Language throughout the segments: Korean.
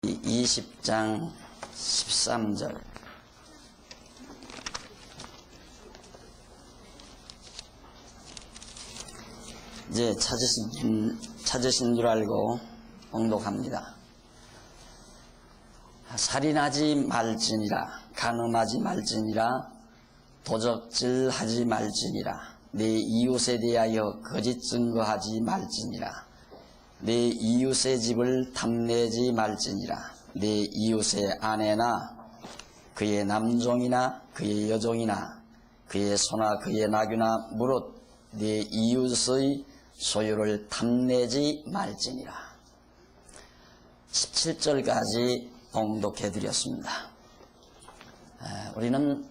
20장 13절. 이제 찾으신 줄 알고 봉독합니다. 살인하지 말지니라, 간음하지 말지니라, 도적질하지 말지니라, 내 이웃에 대하여 거짓 증거하지 말지니라, 내 이웃의 집을 탐내지 말지니라, 내 이웃의 아내나 그의 남종이나 그의 여종이나 그의 소나 그의 나귀나 무릇 내 이웃의 소유를 탐내지 말지니라. 17절까지 봉독해 드렸습니다. 우리는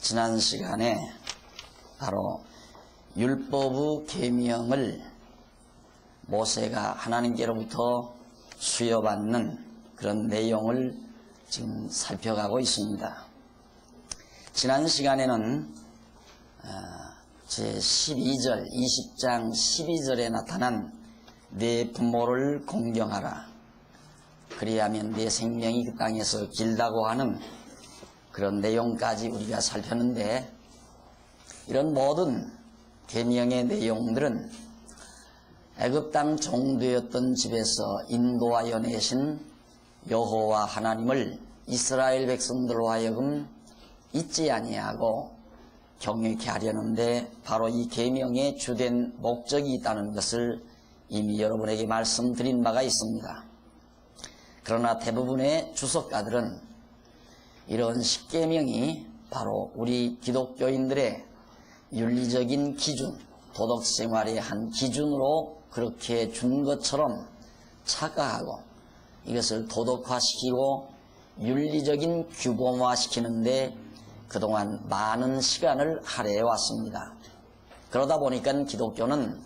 지난 시간에 바로 율법의 계명을 모세가 하나님께로부터 수여받는 그런 내용을 지금 살펴가고 있습니다. 지난 시간에는 제12절, 20장 12절에 나타난 내 부모를 공경하라, 그리하면 내 생명이 그 땅에서 길다고 하는 그런 내용까지 우리가 살폈는데, 이런 모든 계명의 내용들은 애굽 땅 종되었던 집에서 인도하여 내신 여호와 하나님을 이스라엘 백성들로 하여금 잊지 아니하고 경외케 하려는데 바로 이 계명의 주된 목적이 있다는 것을 이미 여러분에게 말씀드린 바가 있습니다. 그러나 대부분의 주석가들은 이런 십계명이 바로 우리 기독교인들의 윤리적인 기준, 도덕생활의 한 기준으로 그렇게 준 것처럼 착각하고 이것을 도덕화시키고 윤리적인 규범화시키는데 그동안 많은 시간을 할애해 왔습니다. 그러다 보니까 기독교는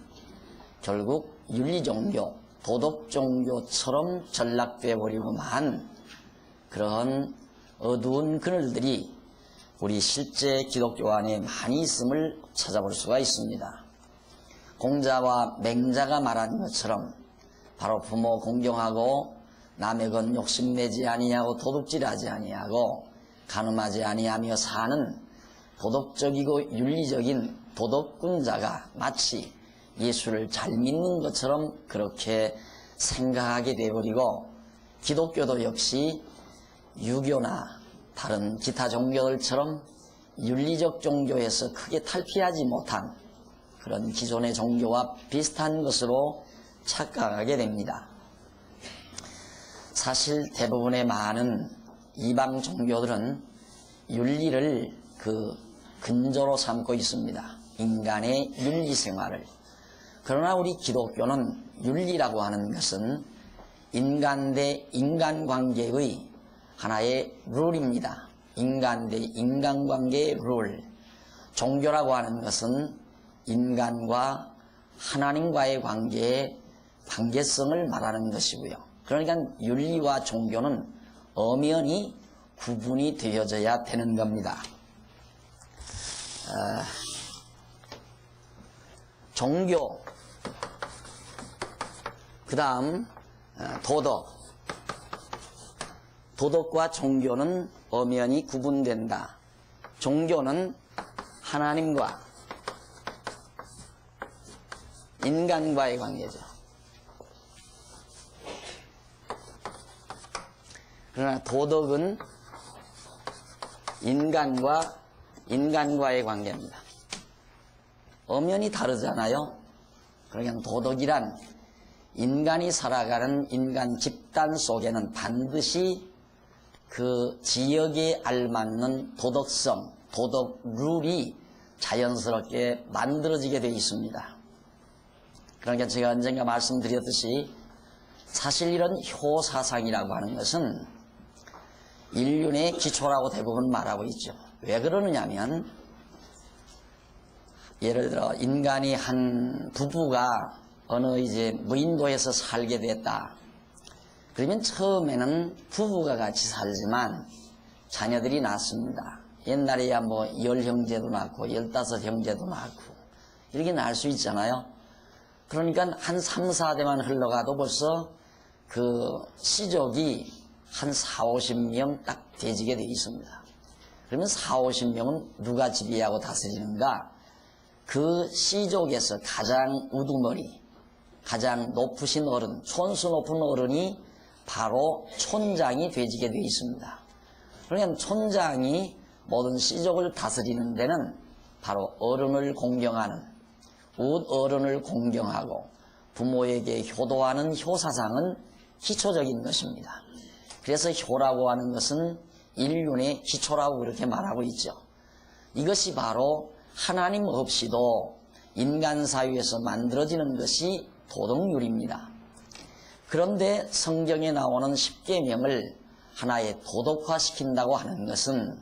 결국 윤리종교, 도덕종교처럼 전락되어 버리고만 그런 어두운 그늘들이 우리 실제 기독교 안에 많이 있음을 찾아볼 수가 있습니다. 공자와 맹자가 말한 것처럼 바로 부모 공경하고 남의 건 욕심내지 아니하고 도둑질하지 아니하고 간음하지 아니하며 사는 도덕적이고 윤리적인 도덕군자가 마치 예수를 잘 믿는 것처럼 그렇게 생각하게 되어버리고, 기독교도 역시 유교나 다른 기타 종교들처럼 윤리적 종교에서 크게 탈피하지 못한 그런 기존의 종교와 비슷한 것으로 착각하게 됩니다. 사실 대부분의 많은 이방 종교들은 윤리를 그 근저로 삼고 있습니다. 인간의 윤리 생활을. 그러나 우리 기독교는 윤리라고 하는 것은 인간 대 인간 관계의 하나의 룰입니다. 인간 대 인간 관계의 룰. 종교라고 하는 것은 인간과 하나님과의 관계의 관계성을 말하는 것이고요. 그러니까 윤리와 종교는 엄연히 구분이 되어져야 되는 겁니다. 종교, 그 다음 도덕. 도덕과 종교는 엄연히 구분된다. 종교는 하나님과 인간과의 관계죠. 그러나 도덕은 인간과의 관계입니다. 엄연히 다르잖아요. 그러니까 도덕이란 인간이 살아가는 인간 집단 속에는 반드시 그 지역에 알맞는 도덕성, 도덕 룰이 자연스럽게 만들어지게 되어 있습니다. 그러니까 제가 언젠가 말씀드렸듯이 사실 이런 효사상이라고 하는 것은 인륜의 기초라고 대부분 말하고 있죠. 왜 그러느냐면, 예를 들어 인간이 한 부부가 어느 이제 무인도에서 살게 됐다. 그러면 처음에는 부부가 같이 살지만 자녀들이 낳습니다. 옛날에야 뭐 10형제도 낳고 15형제도 낳고 이렇게 낳을 수 있잖아요. 그러니까 한 3, 4대만 흘러가도 벌써 그 시족이 한 40~50명 딱 되지게 되어 있습니다. 그러면 40~50명은 누가 지배하고 다스리는가? 그 시족에서 가장 우두머리, 가장 높으신 어른, 촌수 높은 어른이 바로 촌장이 되지게 되어 있습니다. 그러니까 촌장이 모든 시족을 다스리는 데는 바로 어른을 공경하는, 웃 어른을 공경하고 부모에게 효도하는 효사상은 기초적인 것입니다. 그래서 효라고 하는 것은 인륜의 기초라고 그렇게 말하고 있죠. 이것이 바로 하나님 없이도 인간 사회에서 만들어지는 것이 도덕률입니다. 그런데 성경에 나오는 십계명을 하나의 도덕화시킨다고 하는 것은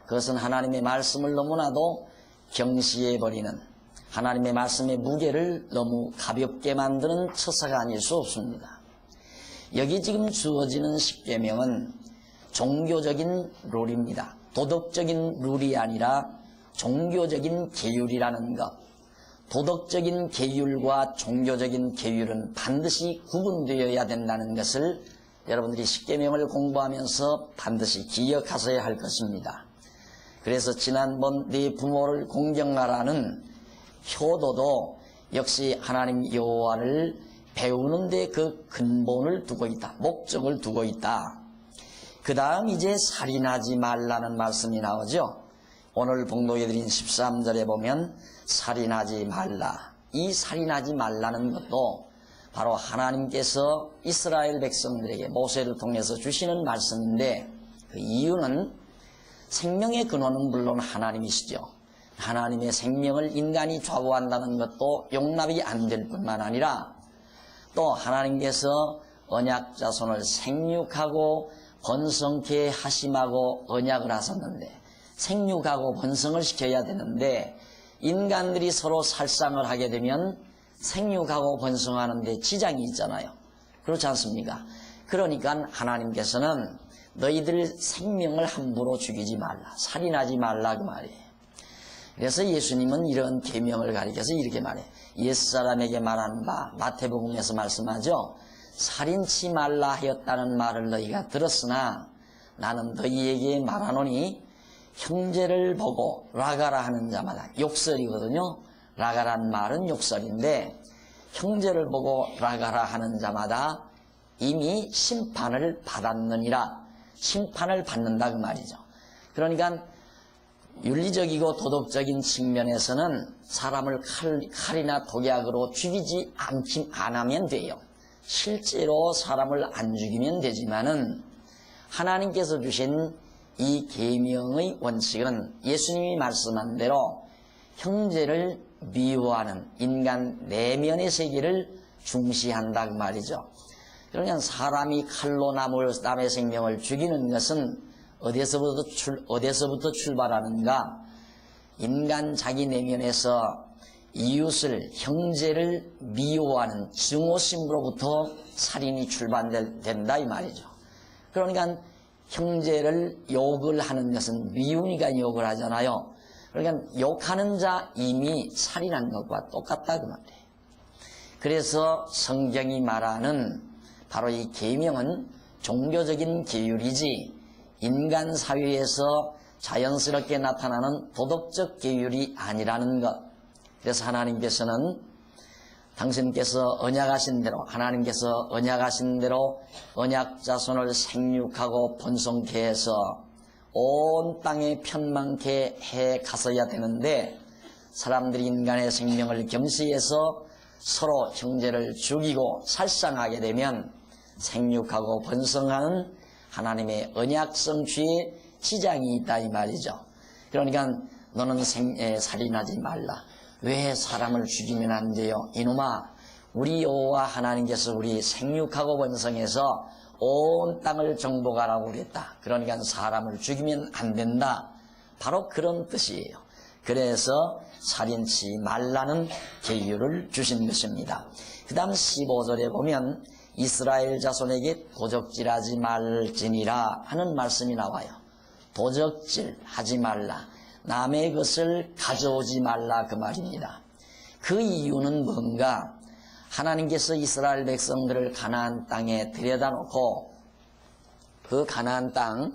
그것은 하나님의 말씀을 너무나도 경시해버리는, 하나님의 말씀의 무게를 너무 가볍게 만드는 처사가 아닐 수 없습니다. 여기 지금 주어지는 십계명은 종교적인 룰입니다. 도덕적인 룰이 아니라 종교적인 계율이라는 것. 도덕적인 계율과 종교적인 계율은 반드시 구분되어야 된다는 것을 여러분들이 십계명을 공부하면서 반드시 기억하셔야 할 것입니다. 그래서 지난번 네 부모를 공경하라는 효도도 역시 하나님 여호와를 배우는 데 그 근본을 두고 있다. 목적을 두고 있다. 그 다음 이제 살인하지 말라는 말씀이 나오죠. 오늘 봉독해드린 13절에 보면 살인하지 말라. 이 살인하지 말라는 것도 바로 하나님께서 이스라엘 백성들에게 모세를 통해서 주시는 말씀인데, 그 이유는 생명의 근원은 물론 하나님이시죠. 하나님의 생명을 인간이 좌우한다는 것도 용납이 안 될 뿐만 아니라 또 하나님께서 언약 자손을 생육하고 번성케 하심하고 언약을 하셨는데, 생육하고 번성을 시켜야 되는데 인간들이 서로 살상을 하게 되면 생육하고 번성하는 데 지장이 있잖아요. 그렇지 않습니까? 그러니까 하나님께서는 너희들 생명을 함부로 죽이지 말라, 살인하지 말라 그 말이에요. 그래서 예수님은 이런 계명을 가리켜서 이렇게 말해요. 옛사람에게 말한 바 마태복음에서 말씀하죠. 살인치 말라 하였다는 말을 너희가 들었으나 나는 너희에게 말하노니 형제를 보고 라가라 하는 자마다, 욕설이거든요. 라가란 말은 욕설인데 형제를 보고 라가라 하는 자마다 이미 심판을 받았느니라. 심판을 받는다 그 말이죠. 그러니까 윤리적이고 도덕적인 측면에서는 사람을 칼이나 독약으로 죽이지 않으면 돼요. 실제로 사람을 안 죽이면 되지만은 하나님께서 주신 이 계명의 원칙은 예수님이 말씀한 대로 형제를 미워하는 인간 내면의 세계를 중시한다 그 말이죠. 그러니까 사람이 칼로 남의 생명을 죽이는 것은 어디서부터 출발하는가? 인간 자기 내면에서 이웃을, 형제를 미워하는 증오심으로부터 살인이 출발된다 이 말이죠. 그러니까 형제를 욕을 하는 것은 미움이가 욕을 하잖아요. 그러니까 욕하는 자 이미 살인한 것과 똑같다 그 말이에요. 그래서 성경이 말하는 바로 이 계명은 종교적인 계율이지 인간 사회에서 자연스럽게 나타나는 도덕적 계율이 아니라는 것. 그래서 하나님께서는 당신께서 언약하신 대로, 하나님께서 언약하신 대로 언약 자손을 생육하고 번성케 해서 온 땅에 편만케 해 갔어야 되는데 사람들이 인간의 생명을 겸시해서 서로 형제를 죽이고 살상하게 되면 생육하고 번성하는 하나님의 언약 성취에 지장이 있다 이 말이죠. 그러니까 너는 살인하지 말라. 왜 사람을 죽이면 안 돼요? 이놈아, 우리 여호와 하나님께서 우리 생육하고 번성해서 온 땅을 정복하라고 그랬다. 그러니까 사람을 죽이면 안 된다. 바로 그런 뜻이에요. 그래서 살인치 말라는 계율을 주신 것입니다. 그 다음 15절에 보면 이스라엘 자손에게 도적질하지 말지니라 하는 말씀이 나와요. 도적질하지 말라. 남의 것을 가져오지 말라 그 말입니다. 그 이유는 뭔가? 하나님께서 이스라엘 백성들을 가나안 땅에 들여다 놓고 그 가나안 땅,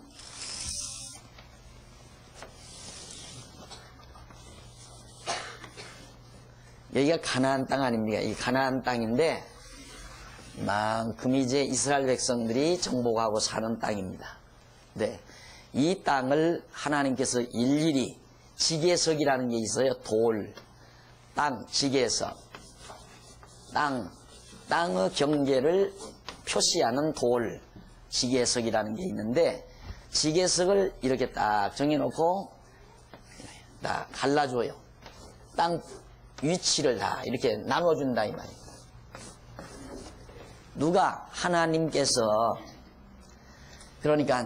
여기가 가나안 땅 아닙니까? 이 가나안 땅인데 만큼 이제 이스라엘 백성들이 정복하고 사는 땅입니다. 네, 이 땅을 하나님께서 일일이 지계석이라는 게 있어요. 돌, 땅, 지계석, 땅의 경계를 표시하는 돌, 지계석이라는 게 있는데 지계석을 이렇게 딱 정해놓고 딱 갈라줘요. 땅 위치를 다 이렇게 나눠준다 이 말이에요. 누가? 하나님께서. 그러니까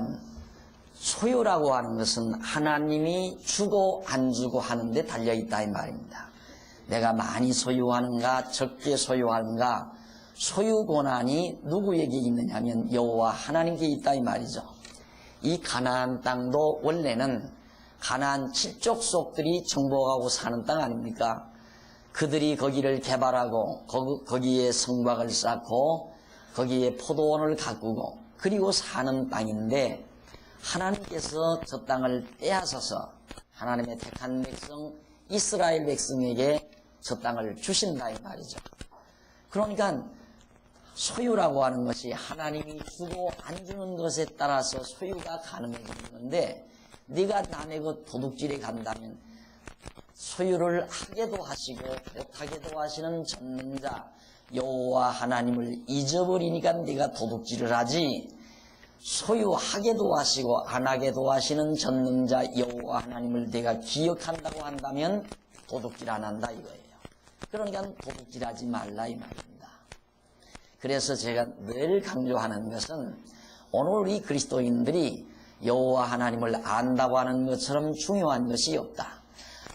소유라고 하는 것은 하나님이 주고 안 주고 하는데 달려있다 이 말입니다. 내가 많이 소유하는가 적게 소유하는가, 소유 권한이 누구에게 있느냐면 여호와 하나님께 있다 이 말이죠. 이 가나안 땅도 원래는 가나안 7족속들이 정복하고 사는 땅 아닙니까? 그들이 거기를 개발하고 거기에 성곽을 쌓고 거기에 포도원을 가꾸고 그리고 사는 땅인데 하나님께서 저 땅을 빼앗아서 하나님의 택한 백성 이스라엘 백성에게 저 땅을 주신다 이 말이죠. 그러니까 소유라고 하는 것이 하나님이 주고 안 주는 것에 따라서 소유가 가능해지는데 네가 남의 것 도둑질에 간다면 소유를 하게도 하시고 못하게도 하시는 전능자 여호와 하나님을 잊어버리니까 네가 도둑질을 하지, 소유하게도 하시고 안 하게도 하시는 전능자 여호와 하나님을 네가 기억한다고 한다면 도둑질 안 한다 이거예요. 그러니까 도둑질하지 말라 이 말입니다. 그래서 제가 늘 강조하는 것은 오늘 우리 그리스도인들이 여호와 하나님을 안다고 하는 것처럼 중요한 것이 없다.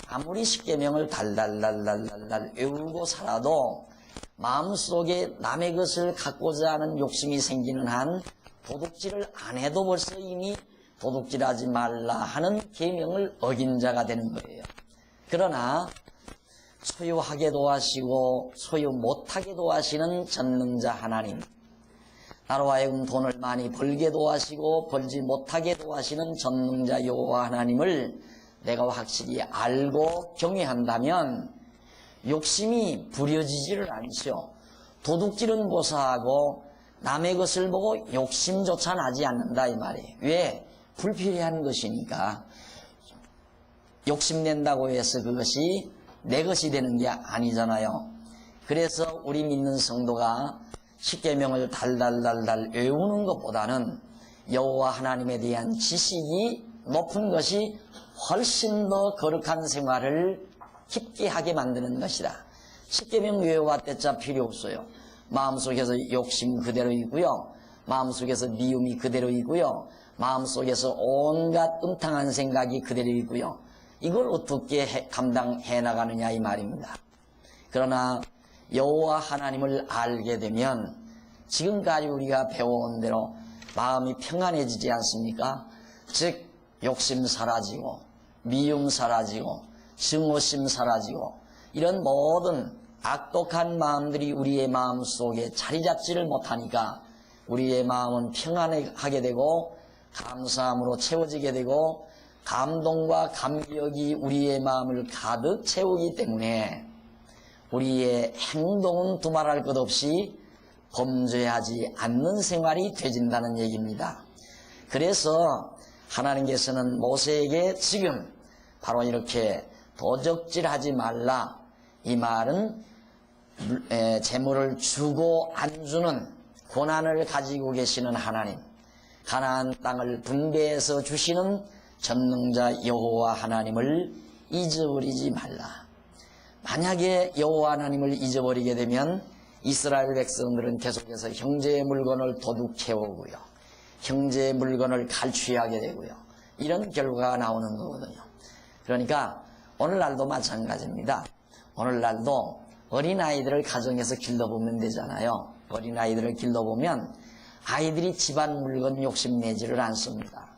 아무리 십계명을 달달달달달달 외우고 살아도 마음속에 남의 것을 갖고자 하는 욕심이 생기는 한 도둑질을 안 해도 벌써 이미 도둑질하지 말라 하는 계명을 어긴 자가 되는 거예요. 그러나 소유하게도 하시고 소유 못하게도 하시는 전능자 하나님, 나로 하여금 돈을 많이 벌게도 하시고 벌지 못하게도 하시는 전능자 여호와 하나님을 내가 확실히 알고 경외한다면 욕심이 부려지지를 않죠. 도둑질은 고사하고 남의 것을 보고 욕심조차 나지 않는다 이 말이에요. 왜? 불필요한 것이니까. 욕심낸다고 해서 그것이 내 것이 되는 게 아니잖아요. 그래서 우리 믿는 성도가 십계명을 달달달달 외우는 것보다는 여호와 하나님에 대한 지식이 높은 것이 훨씬 더 거룩한 생활을 깊게 하게 만드는 것이다. 십계명 외워봤자 필요 없어요. 마음속에서 욕심 그대로 있고요, 마음속에서 미움이 그대로 있고요, 마음속에서 온갖 음탕한 생각이 그대로 있고요. 이걸 어떻게 감당해 나가느냐 이 말입니다. 그러나 여호와 하나님을 알게 되면 지금까지 우리가 배워온 대로 마음이 평안해지지 않습니까? 즉 욕심 사라지고 미움 사라지고 증오심 사라지고 이런 모든 악독한 마음들이 우리의 마음 속에 자리 잡지를 못하니까 우리의 마음은 평안하게 되고 감사함으로 채워지게 되고 감동과 감격이 우리의 마음을 가득 채우기 때문에 우리의 행동은 두말할 것 없이 범죄하지 않는 생활이 되진다는 얘기입니다. 그래서 하나님께서는 모세에게 지금 바로 이렇게 도적질하지 말라, 이 말은 재물을 주고 안 주는 고난을 가지고 계시는 하나님, 가나안 땅을 분배해서 주시는 전능자 여호와 하나님을 잊어버리지 말라. 만약에 여호와 하나님을 잊어버리게 되면 이스라엘 백성들은 계속해서 형제의 물건을 도둑해오고요, 형제의 물건을 갈취하게 되고요, 이런 결과가 나오는 거거든요. 그러니까 오늘날도 마찬가지입니다. 오늘날도 어린아이들을 가정에서 길러보면 되잖아요. 어린아이들을 길러보면 아이들이 집안 물건 욕심내지를 않습니다.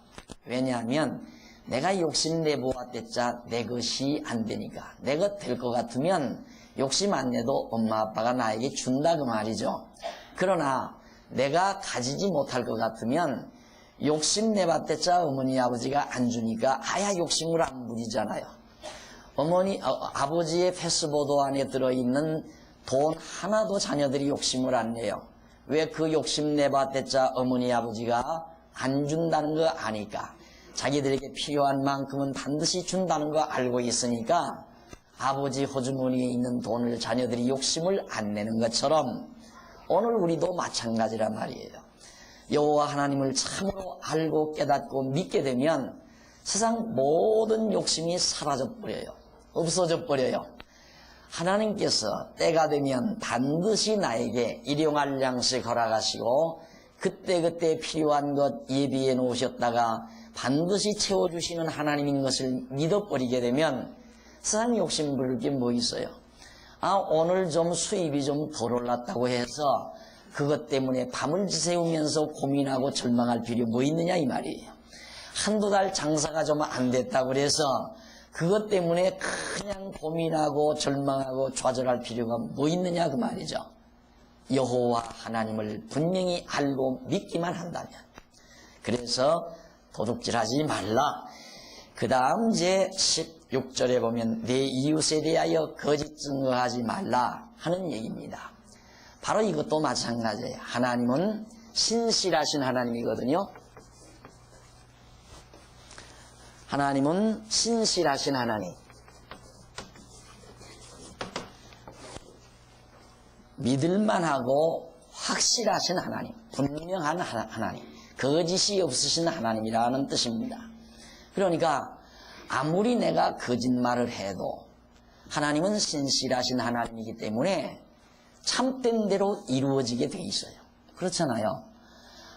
왜냐하면 내가 욕심내보았댔자 내 것이 안 되니까. 내 것 될 것 같으면 욕심 안 내도 엄마 아빠가 나에게 준다 그 말이죠. 그러나 내가 가지지 못할 것 같으면 욕심내봤댔자 어머니 아버지가 안 주니까 아야 욕심을 안 부리잖아요. 아버지의 패스보드 안에 들어있는 돈 하나도 자녀들이 욕심을 안 내요. 왜 그 욕심내봤댔자 어머니 아버지가 안 준다는 거 아니까. 자기들에게 필요한 만큼은 반드시 준다는 거 알고 있으니까 아버지 호주머니에 있는 돈을 자녀들이 욕심을 안 내는 것처럼 오늘 우리도 마찬가지란 말이에요. 여호와 하나님을 참으로 알고 깨닫고 믿게 되면 세상 모든 욕심이 사라져버려요. 없어져 버려요. 하나님께서 때가 되면 반드시 나에게 일용할 양식 허락하시고 그때그때 필요한 것 예비해 놓으셨다가 반드시 채워주시는 하나님인 것을 믿어버리게 되면 세상 욕심 부릴 게 뭐 있어요? 오늘 좀 수입이 좀 덜 올랐다고 해서 그것 때문에 밤을 지새우면서 고민하고 절망할 필요 뭐 있느냐 이 말이에요. 한두 달 장사가 좀 안 됐다고 그래서 그것 때문에 그냥 고민하고 절망하고 좌절할 필요가 뭐 있느냐 그 말이죠. 여호와 하나님을 분명히 알고 믿기만 한다면. 그래서 도둑질하지 말라. 그 다음 이제 16절에 보면 내 이웃에 대하여 거짓 증거하지 말라 하는 얘기입니다. 바로 이것도 마찬가지예요. 하나님은 신실하신 하나님이거든요. 하나님은 신실하신 하나님. 믿을만하고 확실하신 하나님. 분명한 하나님. 거짓이 없으신 하나님이라는 뜻입니다. 그러니까 아무리 내가 거짓말을 해도 하나님은 신실하신 하나님이기 때문에 참된 대로 이루어지게 돼 있어요. 그렇잖아요.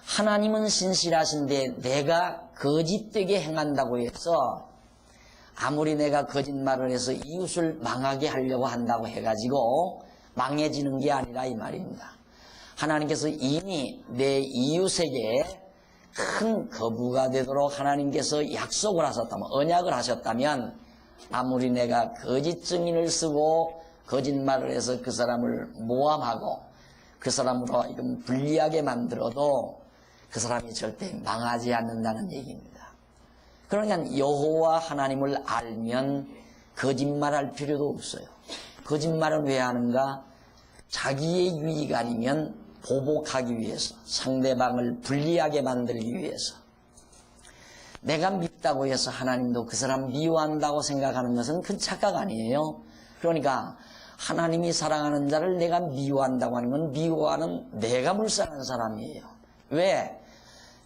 하나님은 신실하신데 내가 거짓되게 행한다고 해서 아무리 내가 거짓말을 해서 이웃을 망하게 하려고 한다고 해가지고 망해지는 게 아니라 이 말입니다. 하나님께서 이미 내 이웃에게 큰 거부가 되도록 하나님께서 약속을 하셨다면, 언약을 하셨다면 아무리 내가 거짓 증인을 쓰고 거짓말을 해서 그 사람을 모함하고 그 사람으로 하여금 불리하게 만들어도 그 사람이 절대 망하지 않는다는 얘기입니다. 그러니까 여호와 하나님을 알면 거짓말할 필요도 없어요. 거짓말은 왜 하는가? 자기의 유익 아니면 보복하기 위해서, 상대방을 불리하게 만들기 위해서. 내가 믿다고 해서 하나님도 그 사람 미워한다고 생각하는 것은 큰 착각 아니에요. 그러니까 하나님이 사랑하는 자를 내가 미워한다고 하는 건 미워하는 내가 불쌍한 사람이에요. 왜?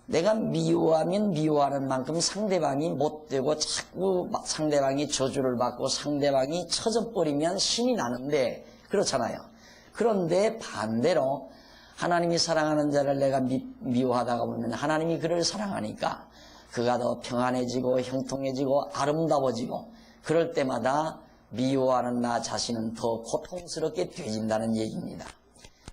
내가 미워하면 미워하는 만큼 상대방이 못되고 자꾸 상대방이 저주를 받고 상대방이 처져버리면 신이 나는데 그렇잖아요. 그런데 반대로 하나님이 사랑하는 자를 내가 미워하다가 보면 하나님이 그를 사랑하니까 그가 더 평안해지고 형통해지고 아름다워지고 그럴 때마다 미워하는 나 자신은 더 고통스럽게 되진다는 얘기입니다.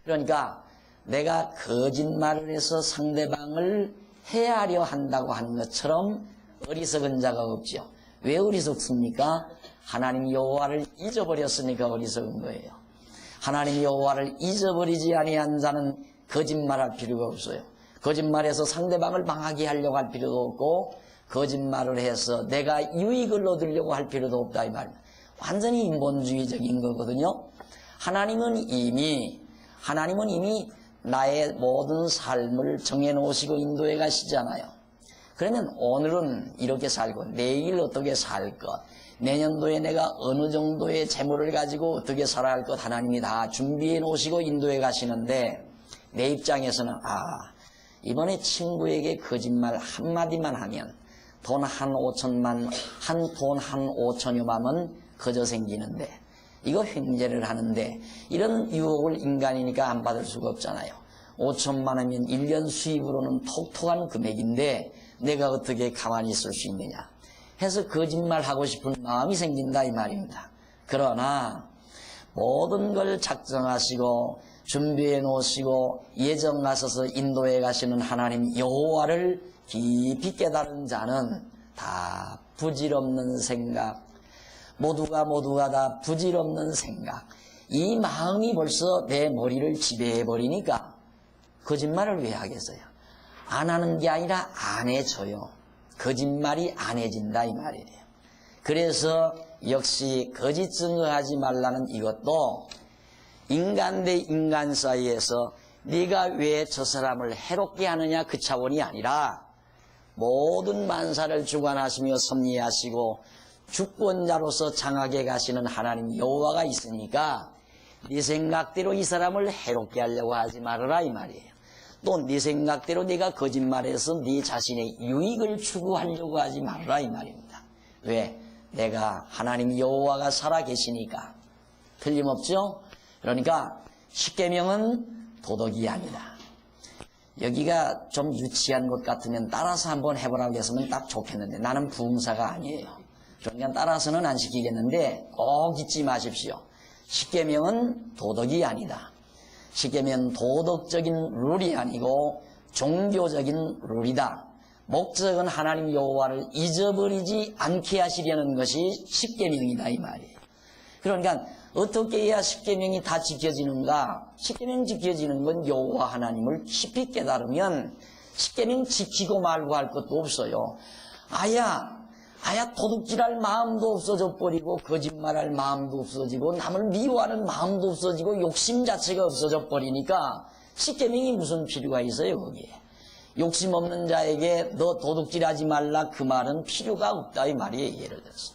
그러니까 내가 거짓말을 해서 상대방을 해하려 한다고 하는 것처럼 어리석은 자가 없죠. 왜 어리석습니까? 하나님 여호와를 잊어버렸으니까 어리석은 거예요. 하나님 여호와를 잊어버리지 아니한 자는 거짓말할 필요가 없어요. 거짓말해서 상대방을 망하게 하려고 할 필요도 없고 거짓말을 해서 내가 유익을 얻으려고 할 필요도 없다 이 말입니다. 완전히 인본주의적인 거거든요. 하나님은 이미 나의 모든 삶을 정해놓으시고 인도해 가시잖아요. 그러면 오늘은 이렇게 살고 내일 어떻게 살 것, 내년도에 내가 어느 정도의 재물을 가지고 어떻게 살아야 할 것 하나님이 다 준비해 놓으시고 인도해 가시는데 내 입장에서는 이번에 친구에게 거짓말 한마디만 하면 돈 한 5천만, 돈 한 5천여만원 거저 생기는데 이거 횡재를 하는데 이런 유혹을 인간이니까 안 받을 수가 없잖아요. 5천만 원이면 1년 수입으로는 톡톡한 금액인데 내가 어떻게 가만히 있을 수 있느냐 해서 거짓말하고 싶은 마음이 생긴다 이 말입니다. 그러나 모든 걸 작정하시고 준비해 놓으시고 예정하셔서 인도해 가시는 하나님 여호와를 깊이 깨달은 자는 다 부질없는 생각, 모두가 다 부질없는 생각, 이 마음이 벌써 내 머리를 지배해 버리니까 거짓말을 왜 하겠어요? 안 하는 게 아니라 안 해져요. 거짓말이 안 해진다 이 말이에요. 그래서 역시 거짓 증거하지 말라는 이것도 인간 대 인간 사이에서 네가 왜 저 사람을 해롭게 하느냐 그 차원이 아니라 모든 만사를 주관하시며 섭리하시고 주권자로서 장하게 가시는 하나님 여호와가 있으니까 네 생각대로 이 사람을 해롭게 하려고 하지 말아라 이 말이에요. 또 네 생각대로 네가 거짓말해서 네 자신의 유익을 추구하려고 하지 말아라 이 말입니다. 왜? 내가 하나님 여호와가 살아계시니까. 틀림없죠? 그러니까 십계명은 도덕이 아니다. 여기가 좀 유치한 것 같으면 따라서 한번 해보라고 했으면 딱 좋겠는데 나는 부흥사가 아니에요. 그러니까 따라서는 안 시키겠는데 꼭 잊지 마십시오. 십계명은 도덕이 아니다. 십계명은 도덕적인 룰이 아니고 종교적인 룰이다. 목적은 하나님 여호와를 잊어버리지 않게 하시려는 것이 십계명이다 이 말이에요. 그러니까 어떻게 해야 십계명이 다 지켜지는가? 십계명 지켜지는 건 여호와 하나님을 깊이 깨달으면 십계명 지키고 말고 할 것도 없어요. 아야 도둑질할 마음도 없어져 버리고 거짓말할 마음도 없어지고 남을 미워하는 마음도 없어지고 욕심 자체가 없어져 버리니까 십계명이 무슨 필요가 있어요 거기에. 욕심 없는 자에게 너 도둑질하지 말라 그 말은 필요가 없다 이 말이에요. 예를 들어서.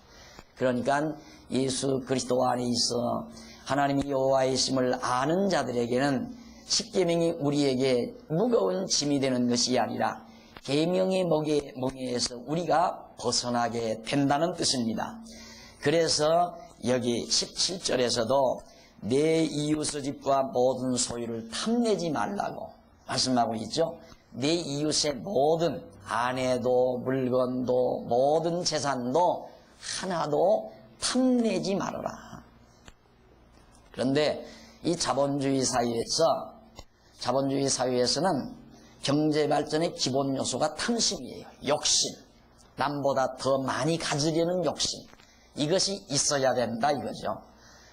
그러니까 예수 그리스도 안에 있어 하나님이 여호와이심을 아는 자들에게는 십계명이 우리에게 무거운 짐이 되는 것이 아니라 계명의 멍에에서 우리가 벗어나게 된다는 뜻입니다. 그래서 여기 17절에서도 내 이웃의 집과 모든 소유를 탐내지 말라고 말씀하고 있죠. 내 이웃의 모든 아내도 물건도 모든 재산도 하나도 탐내지 말아라. 그런데 이 자본주의 사회에서는 경제 발전의 기본 요소가 탐심이에요. 욕심. 남보다 더 많이 가지려는 욕심. 이것이 있어야 된다 이거죠.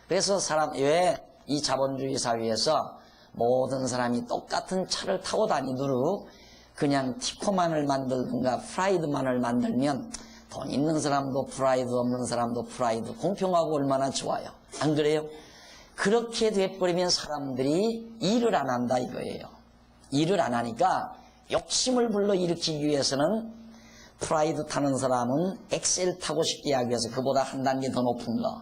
그래서 왜 이 자본주의 사회에서 모든 사람이 똑같은 차를 타고 다니도록 그냥 티코만을 만들든가 프라이드만을 만들면 돈 있는 사람도 프라이드, 없는 사람도 프라이드, 공평하고 얼마나 좋아요. 안 그래요? 그렇게 돼버리면 사람들이 일을 안 한다 이거예요. 일을 안 하니까 욕심을 불러일으키기 위해서는 프라이드 타는 사람은 엑셀 타고 싶게 하기 위해서 그보다 한 단계 더 높은 거,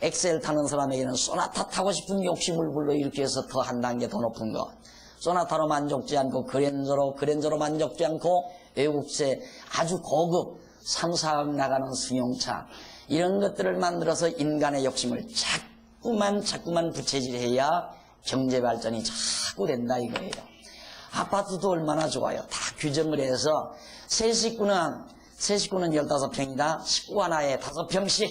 엑셀 타는 사람에게는 소나타 타고 싶은 욕심을 불러일으키기 위해서 더 한 단계 더 높은 거, 소나타로 만족지 않고 그랜저로 만족지 않고 외국제 아주 고급 3, 4억 나가는 승용차 이런 것들을 만들어서 인간의 욕심을 자꾸만 부채질해야 경제발전이 자꾸 된다 이거예요. 아파트도 얼마나 좋아요. 다 규정을 해서 세 식구는 15평이다. 식구 하나에 5평씩.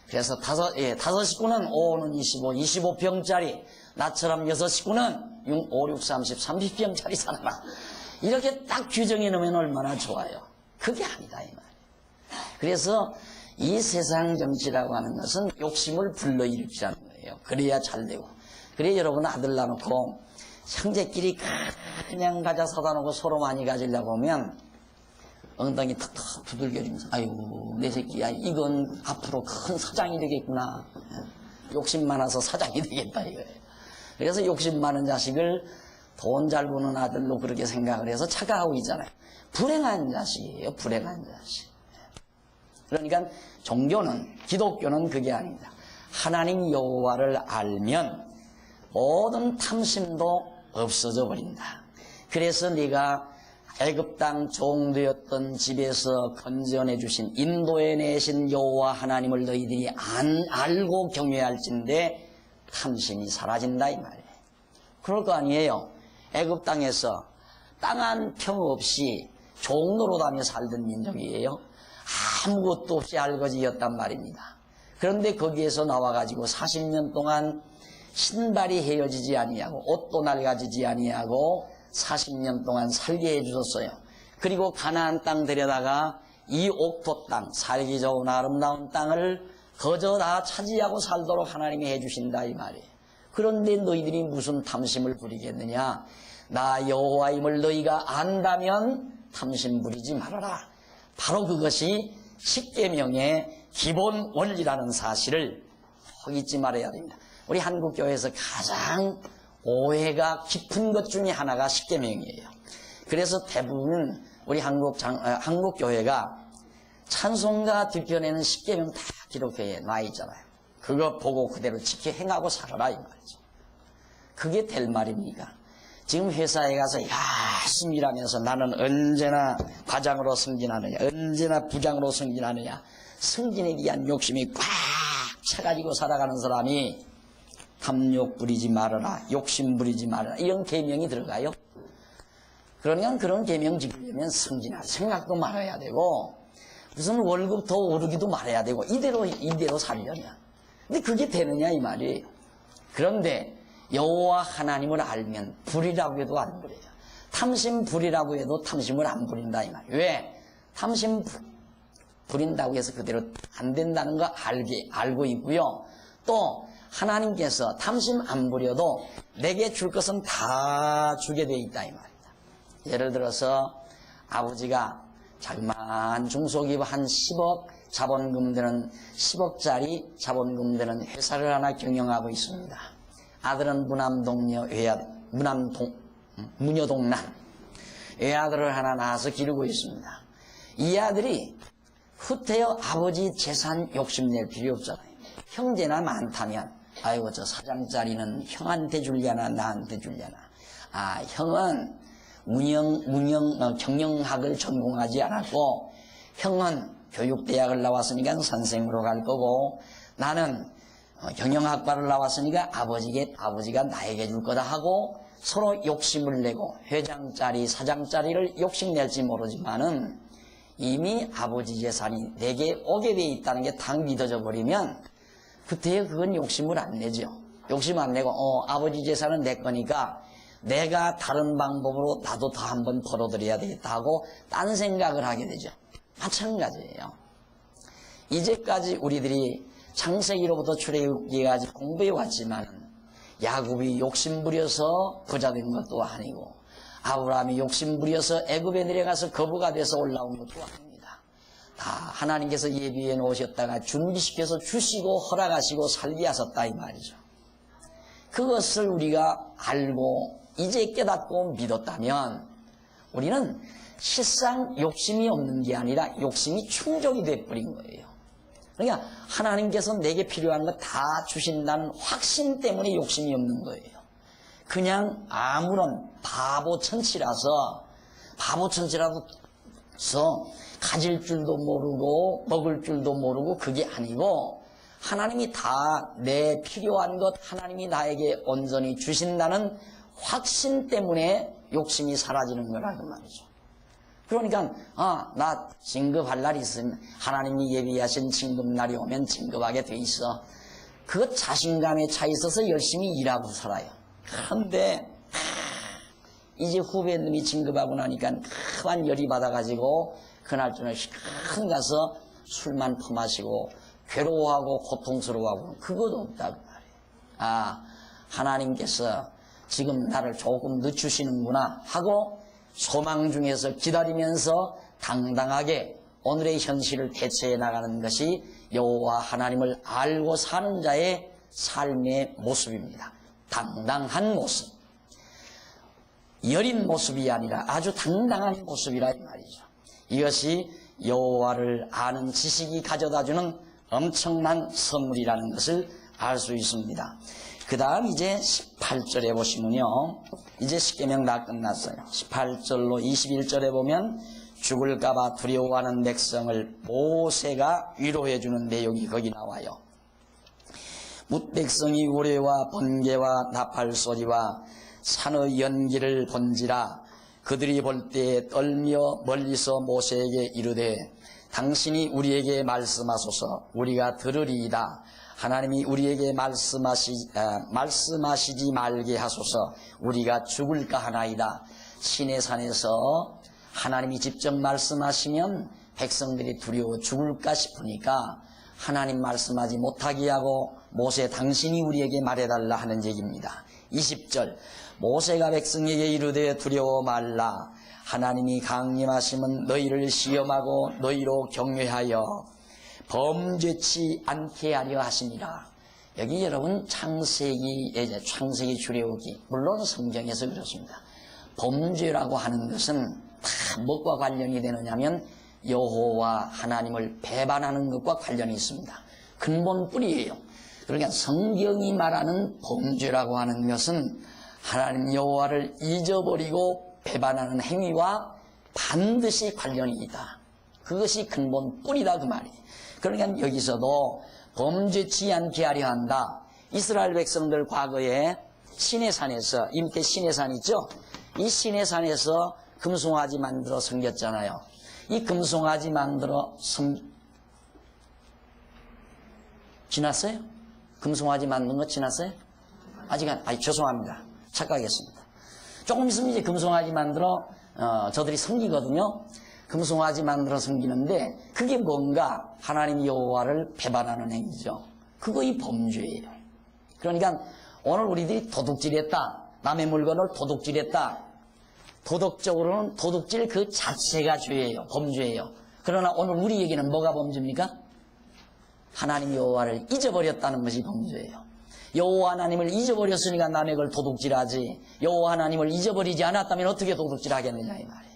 그래서 5 식구는 5는 25평짜리. 나처럼 6 식구는 5, 6, 30평짜리 살아라. 이렇게 딱 규정해 놓으면 얼마나 좋아요. 그게 아니다 이 말이에요. 그래서 이 세상 정치라고 하는 것은 욕심을 불러일으키자는 거예요. 그래야 잘 되고. 그래 여러분 아들 낳아놓고 형제끼리 그냥 가자 사다 놓고 서로 많이 가지려고 하면 엉덩이 턱턱 두들겨주면서 아이고 내 새끼야 이건 앞으로 큰 사장이 되겠구나. 욕심 많아서 사장이 되겠다 이거예요. 그래서 욕심 많은 자식을 돈 잘 버는 아들로 그렇게 생각을 해서 착각하고 있잖아요. 불행한 자식이에요. 불행한 자식. 그러니까 기독교는 그게 아닙니다. 하나님 여호와를 알면 모든 탐심도 없어져 버린다. 그래서 네가 애굽 땅 종되었던 집에서 건져내 주신 인도해 내신 여호와 하나님을 너희들이 알고 경외할진대 탐심이 사라진다 이 말이에요. 그럴 거 아니에요. 애굽 땅에서 땅 한 평 없이 종노릇하며 살던 민족이에요. 아무것도 없이 알거지였단 말입니다. 그런데 거기에서 나와가지고 40년 동안 신발이 헤어지지 아니하고 옷도 낡아지지 아니하고 40년 동안 살게 해주셨어요. 그리고 가나안 땅 데려다가 이 옥토 땅, 살기 좋은 아름다운 땅을 거저 다 차지하고 살도록 하나님이 해주신다 이 말이에요. 그런데 너희들이 무슨 탐심을 부리겠느냐? 나 여호와임을 너희가 안다면 탐심 부리지 말아라. 바로 그것이 십계명의 기본 원리라는 사실을 잊지 말아야 됩니다. 우리 한국교회에서 가장 오해가 깊은 것 중에 하나가 십계명이에요. 그래서 대부분 우리 한국교회가 찬송가 뒤편에는 십계명 다 기록해 놔 있잖아요. 그거 보고 그대로 지켜 행하고 살아라 이 말이죠. 그게 될 말입니까? 지금 회사에 가서 열심히 일하면서 나는 언제나 과장으로 승진하느냐, 언제나 부장으로 승진하느냐, 승진에 대한 욕심이 꽉 차가지고 살아가는 사람이 탐욕 부리지 말아라, 욕심 부리지 말아라, 이런 계명이 들어가요. 그러니까 그런 계명 지키려면 승진할 생각도 말아야 되고 무슨 월급 더 오르기도 말아야 되고 이대로 살려냐. 근데 그게 되느냐 이 말이에요. 그런데 여호와 하나님을 알면 불이라고 해도 안 부려요. 탐심 불이라고 해도 탐심을 안 부린다 이 말이에요. 왜? 탐심 부린다고 해서 그대로 안 된다는 거 알고 있고요. 또 하나님께서 탐심 안 부려도 내게 줄 것은 다 주게 돼 있다 이 말입니다. 예를 들어서 아버지가 자그마한 중소기업 한 10억 자본금 되는 10억짜리 자본금 되는 회사를 하나 경영하고 있습니다. 아들은 무녀동난 외아들을 하나 낳아서 기르고 있습니다. 이 아들이 후태여 아버지 재산 욕심낼 필요 없잖아요. 형제나 많다면 아이고 저 사장짜리는 형한테 줄려나 나한테 줄려나. 형은 경영학을 전공하지 않았고 형은 교육대학을 나왔으니까 선생으로 갈 거고 나는 경영학과를 나왔으니까 아버지가 나에게 줄 거다 하고 서로 욕심을 내고 회장짜리 사장짜리를 욕심낼지 모르지만은 이미 아버지 재산이 내게 오게 돼 있다는 게 딱 믿어져 버리면 그때야 그건 욕심을 안 내죠. 욕심 안 내고 아버지 재산은 내 거니까 내가 다른 방법으로 나도 더 한번 벌어들여야 되겠다 하고 딴 생각을 하게 되죠. 마찬가지예요. 이제까지 우리들이 창세기로부터 출애굽기까지 공부해 왔지만 야곱이 욕심부려서 부자 된 것도 아니고 아브라함이 욕심부려서 애굽에 내려가서 거부가 돼서 올라온 것도 아닙니다. 다 하나님께서 예비해 놓으셨다가 준비시켜서 주시고 허락하시고 살게 하셨다 이 말이죠. 그것을 우리가 알고 이제 깨닫고 믿었다면 우리는 실상 욕심이 없는 게 아니라 욕심이 충족이 돼버린 거예요. 그러니까 하나님께서 내게 필요한 거 다 주신다는 확신 때문에 욕심이 없는 거예요. 그냥 아무런 바보천치라서 가질 줄도 모르고 먹을 줄도 모르고 그게 아니고 하나님이 다 내 필요한 것 하나님이 나에게 온전히 주신다는 확신 때문에 욕심이 사라지는 거라 그 말이죠. 그러니까 나 진급할 날이 있으면 하나님이 예비하신 진급날이 오면 진급하게 돼 있어. 그것 자신감에 차 있어서 열심히 일하고 살아요. 그런데 이제 후배님이 진급하고 나니까 큰 열이 받아가지고 그날쯤에 시큰 가서 술만 퍼마시고 괴로워하고 고통스러워하고 그것도 없다고 말이에요. 하나님께서 지금 나를 조금 늦추시는구나 하고 소망 중에서 기다리면서 당당하게 오늘의 현실을 대처해 나가는 것이 여호와 하나님을 알고 사는 자의 삶의 모습입니다. 당당한 모습. 여린 모습이 아니라 아주 당당한 모습이라 이 말이죠. 이것이 여호와를 아는 지식이 가져다주는 엄청난 선물이라는 것을 알 수 있습니다. 그 다음 이제 18절에 보시면요. 이제 십계명 다 끝났어요. 18절로 21절에 보면 죽을까봐 두려워하는 백성을 모세가 위로해주는 내용이 거기 나와요. 뭇백성이 우레와 번개와 나팔소리와 산의 연기를 본지라 그들이 볼 때에 떨며 멀리서 모세에게 이르되 당신이 우리에게 말씀하소서 우리가 들으리이다. 하나님이 우리에게 말씀하시지 말게 하소서 우리가 죽을까 하나이다. 시내산에서 하나님이 직접 말씀하시면 백성들이 두려워 죽을까 싶으니까 하나님 말씀하지 못하게 하고 모세 당신이 우리에게 말해달라 하는 얘기입니다. 20절 모세가 백성에게 이르되 두려워 말라. 하나님이 강림하시면 너희를 시험하고 너희로 격려하여 범죄치 않게 하려 하시니라. 여기 여러분 창세기 출애굽기 물론 성경에서 그렇습니다. 범죄라고 하는 것은 다 무엇과 관련이 되느냐면 여호와 하나님을 배반하는 것과 관련이 있습니다. 근본 뿌리예요. 그러니까 성경이 말하는 범죄라고 하는 것은 하나님 여호와를 잊어버리고 배반하는 행위와 반드시 관련이 있다. 그것이 근본 뿌리다 그 말이에요. 그러니까 여기서도 범죄치 않게 하려 한다. 이스라엘 백성들 과거에 시내산에서, 임태 시내산 있죠? 이 시내산에서 금송아지 만들어 섬겼잖아요. 이 금송아지 만들어 지났어요? 금송아지 만든 거 지났어요? 죄송합니다. 착각했습니다. 조금 있으면 이제 금송아지 만들어 저들이 섬기거든요. 금송아지 만들어 섬기는데 그게 뭔가 하나님 여호와를 배반하는 행위죠. 그거이 범죄예요. 그러니까 오늘 우리들이 도둑질했다. 남의 물건을 도둑질했다. 도덕적으로는 도둑질 그 자체가 죄예요. 범죄예요. 그러나 오늘 우리에게는 뭐가 범죄입니까? 하나님 여호와를 잊어버렸다는 것이 범죄예요. 여호와 하나님을 잊어버렸으니까 남의 걸 도둑질하지. 여호와 하나님을 잊어버리지 않았다면 어떻게 도둑질하겠느냐 이 말이에요.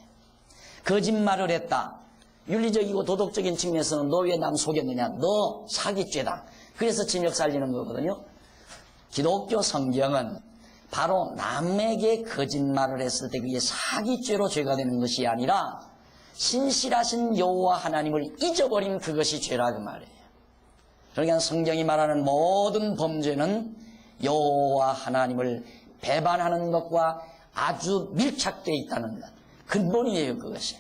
거짓말을 했다. 윤리적이고 도덕적인 측면에서는 너 왜 남 속였느냐. 너 사기죄다. 그래서 징역 살리는 거거든요. 기독교 성경은 바로 남에게 거짓말을 했을 때 그게 사기죄로 죄가 되는 것이 아니라 신실하신 여호와 하나님을 잊어버린 그것이 죄라 그 말이에요. 그러니까 성경이 말하는 모든 범죄는 여호와 하나님을 배반하는 것과 아주 밀착되어 있다는 것. 근본이에요 그것이.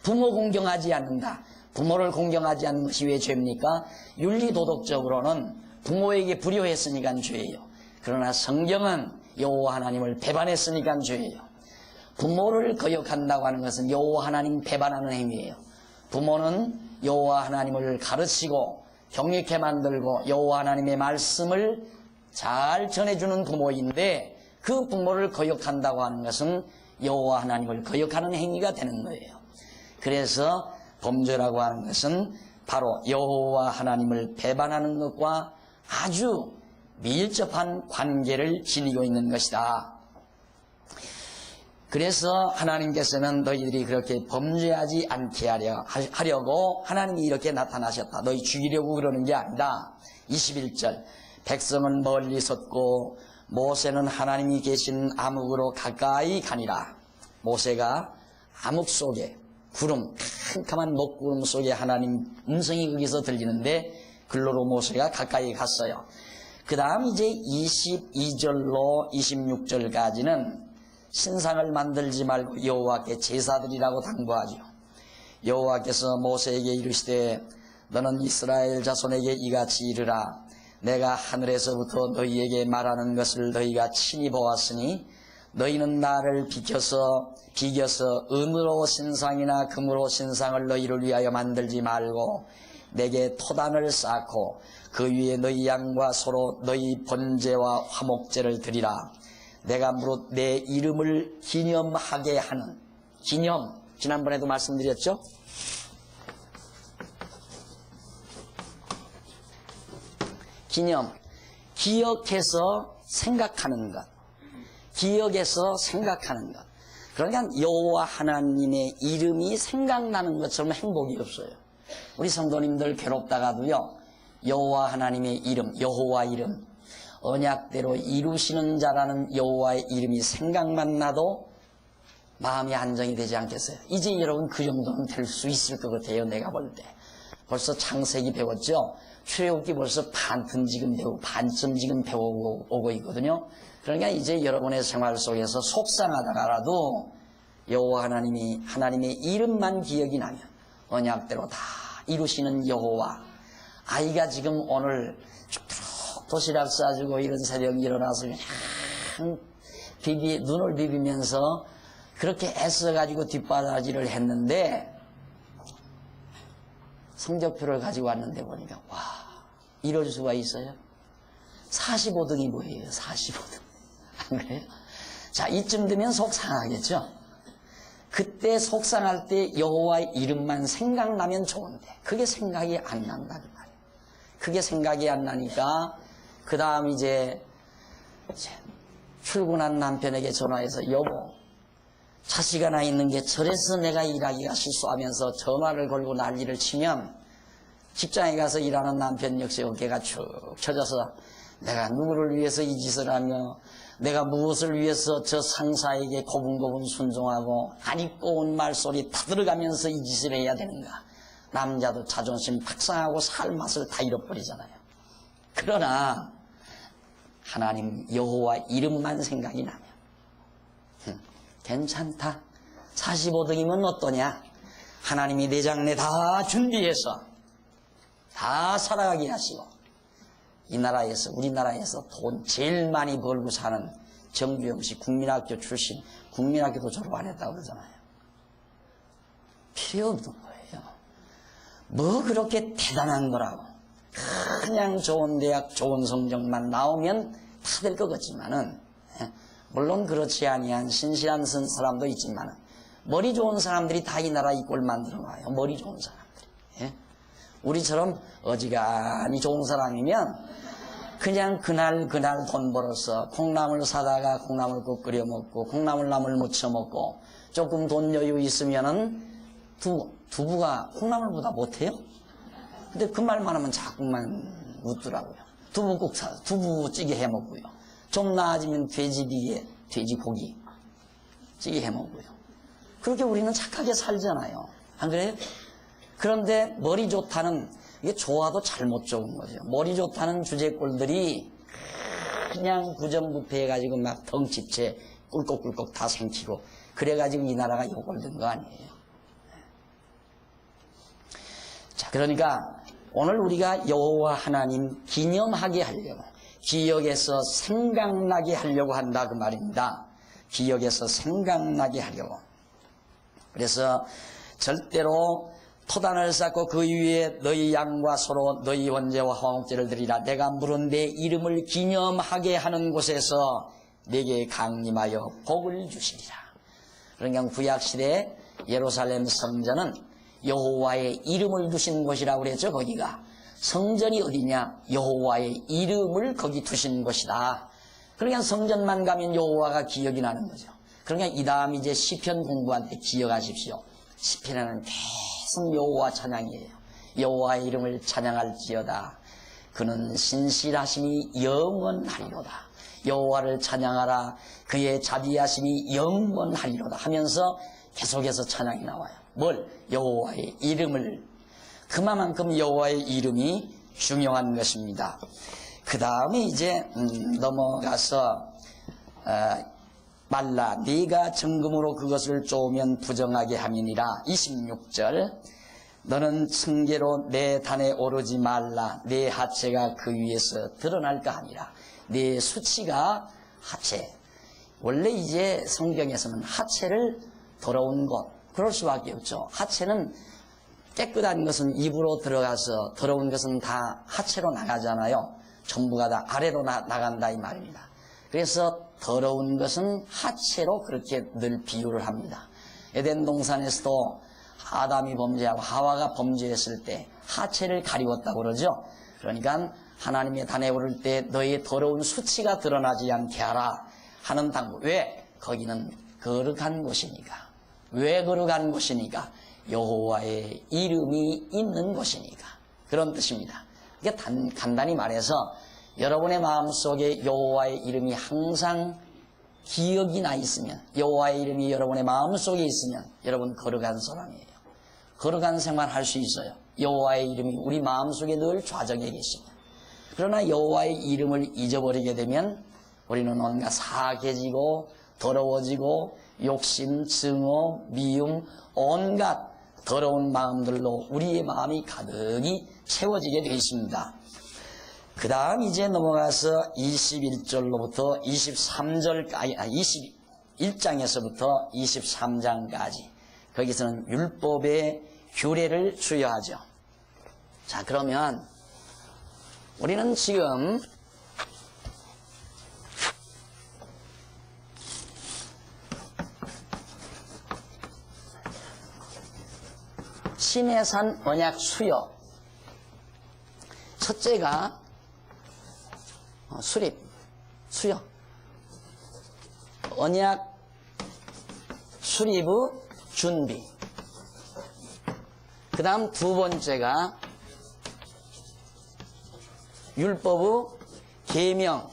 부모 공경하지 않는다. 부모를 공경하지 않는 것이 왜 죄입니까? 윤리도덕적으로는 부모에게 불효했으니까 죄예요. 그러나 성경은 여호와 하나님을 배반했으니까 죄예요. 부모를 거역한다고 하는 것은 여호와 하나님 배반하는 행위예요. 부모는 여호와 하나님을 가르치고 경외케 만들고 여호와 하나님의 말씀을 잘 전해주는 부모인데 그 부모를 거역한다고 하는 것은 여호와 하나님을 거역하는 행위가 되는 거예요. 그래서 범죄라고 하는 것은 바로 여호와 하나님을 배반하는 것과 아주 밀접한 관계를 지니고 있는 것이다. 그래서 하나님께서는 너희들이 그렇게 범죄하지 않게 하려고 하나님이 이렇게 나타나셨다. 너희 죽이려고 그러는 게 아니다. 21절 백성은 멀리 섰고 모세는 하나님이 계신 암흑으로 가까이 가니라. 모세가 암흑 속에 구름, 캄캄한 먹구름 속에 하나님 음성이 거기서 들리는데 글로로 모세가 가까이 갔어요. 그 다음 이제 22절로 26절까지는 신상을 만들지 말고 여호와께 제사드리라고 당부하죠. 여호와께서 모세에게 이르시되 너는 이스라엘 자손에게 이같이 이르라. 내가 하늘에서부터 너희에게 말하는 것을 너희가 친히 보았으니 너희는 나를 비겨서 은으로 신상이나 금으로 신상을 너희를 위하여 만들지 말고 내게 토단을 쌓고 그 위에 너희 양과 소로 너희 번제와 화목제를 드리라. 내가 무릇 내 이름을 기념하게 하는 기념, 지난번에도 말씀드렸죠? 기념, 기억해서 생각하는 것, 기억해서 생각하는 것. 그러니까 여호와 하나님의 이름이 생각나는 것처럼 행복이 없어요. 우리 성도님들 괴롭다가도요, 여호와 하나님의 이름, 여호와 이름, 언약대로 이루시는 자라는 여호와의 이름이 생각만 나도 마음이 안정이 되지 않겠어요? 이제 여러분 그 정도는 될 수 있을 것 같아요. 내가 볼 때. 벌써 창세기 배웠죠? 출애굽기 벌써 반쯤 지금 배워오고 있거든요. 그러니까 이제 여러분의 생활 속에서 속상하다가라도 여호와 하나님의 이름만 기억이 나면 언약대로 다 이루시는 여호와. 아이가 지금 오늘 도시락 싸주고 이런 새벽에 일어나서 그냥 눈을 비비면서 그렇게 애써가지고 뒷바라지를 했는데 성적표를 가지고 왔는데 보니까 와, 이럴 수가 있어요? 45등이 뭐예요? 45등. 안 그래요? 자, 이쯤 되면 속상하겠죠? 그때 속상할 때 여호와의 이름만 생각나면 좋은데 그게 생각이 안 난다 그 말이에요. 그게 생각이 안 나니까 그 다음 이제 출근한 남편에게 전화해서 여보 자식 하나 있는 게 저래서 내가 일하기가 실수하면서 전화를 걸고 난리를 치면 직장에 가서 일하는 남편 역시 어깨가 축 처져서 내가 누구를 위해서 이 짓을 하며 내가 무엇을 위해서 저 상사에게 고분고분 순종하고 안 입고 온 말소리 타들어가면서 이 짓을 해야 되는가. 남자도 자존심 박상하고 살 맛을 다 잃어버리잖아요. 그러나 하나님 여호와 이름만 생각이 나면 괜찮다. 45등이면 어떠냐. 하나님이 내장내 다 준비해서 다 살아가게 하시고 이 나라에서 우리나라에서 돈 제일 많이 벌고 사는 정주영 씨 국민학교 출신 국민학교도 졸업 안 했다고 그러잖아요. 필요 없는 거예요. 뭐 그렇게 대단한 거라고. 그냥 좋은 대학 좋은 성적만 나오면 다 될 것 같지만은 물론 그렇지 아니한 신실한 사람도 있지만은 머리 좋은 사람들이 다 이 나라 이 꼴 만들어 놔요. 머리 좋은 사람들이. 예? 우리처럼 어지간히 좋은 사람이면 그냥 그날 돈 벌어서 콩나물 사다가 콩나물 국 끓여 먹고 콩나물나물 무쳐 먹고 조금 돈 여유 있으면은 두부가 콩나물보다 못해요? 근데 그 말만 하면 자꾸만 웃더라고요. 두부국 두부찌개 해 먹고요. 좀 나아지면 돼지비에 돼지고기 찌개 해 먹고요. 그렇게 우리는 착하게 살잖아요. 안 그래요? 그런데 머리 좋다는 이게 좋아도 잘못 좋은 거죠. 머리 좋다는 주제꼴들이 그냥 부정부패해가지고 막 덩치채 꿀꺽꿀꺽 다 생기고 그래가지고 이 나라가 요걸 든 거 아니에요. 자, 그러니까 오늘 우리가 여호와 하나님 기념하게 하려고 기억에서 생각나게 하려고 한다 그 말입니다. 기억에서 생각나게 하려고. 그래서 절대로 토단을 쌓고 그 위에 너희 양과 소로 너희 원제와 화목제를 드리라. 내가 물은 내 이름을 기념하게 하는 곳에서 내게 강림하여 복을 주시리라. 그러니까 구약시대 예루살렘 성전은 여호와의 이름을 두신 곳이라고 그랬죠. 거기가 성전이 어디냐? 여호와의 이름을 거기 두신 곳이다. 그러니까 성전만 가면 여호와가 기억이 나는 거죠. 그러니까 이 다음 이제 시편 공부할 때 기억하십시오. 시편에는 계속 여호와 찬양이에요. 여호와의 이름을 찬양할지어다. 그는 신실하심이 영원하리로다. 여호와를 찬양하라. 그의 자비하심이 영원하리로다 하면서 계속해서 찬양이 나와요. 뭘? 여호와의 이름을. 그만큼 여호와의 이름이 중요한 것입니다. 그 다음에 이제 넘어가서 말라 네가 정금으로 그것을 쪼으면 부정하게 함이니라. 26절 너는 층계로 내 단에 오르지 말라. 내 하체가 그 위에서 드러날까 하니라. 내 수치가 하체. 원래 이제 성경에서는 하체를 더러운 것 그럴 수밖에 없죠. 하체는 깨끗한 것은 입으로 들어가서 더러운 것은 다 하체로 나가잖아요. 전부가 다 아래로 나간다 이 말입니다. 그래서 더러운 것은 하체로 그렇게 늘 비유를 합니다. 에덴 동산에서도 아담이 범죄하고 하와가 범죄했을 때 하체를 가리웠다고 그러죠. 그러니까 하나님의 단에 오를 때 너의 더러운 수치가 드러나지 않게 하라 하는 당부. 왜? 거기는 거룩한 곳이니까. 왜 거룩한 곳이니까? 여호와의 이름이 있는 곳이니까. 그런 뜻입니다. 이게 간단히 말해서 여러분의 마음속에 여호와의 이름이 항상 기억이 나 있으면, 여호와의 이름이 여러분의 마음속에 있으면 여러분 거룩한 사람이에요. 거룩한 생활 할 수 있어요. 여호와의 이름이 우리 마음속에 늘 좌정해 계시면. 그러나 여호와의 이름을 잊어버리게 되면 우리는 온갖 사악해지고 더러워지고 욕심, 증오, 미움, 온갖 더러운 마음들로 우리의 마음이 가득히 채워지게 되어 있습니다. 그 다음 이제 넘어가서 21절로부터 23절까지, 21장에서부터 23장까지 거기서는 율법의 규례를 수여하죠. 자, 그러면 우리는 지금 시내산 언약 수여. 첫째가 수립, 수여. 언약 수립의 준비. 그 다음 두 번째가 율법의 계명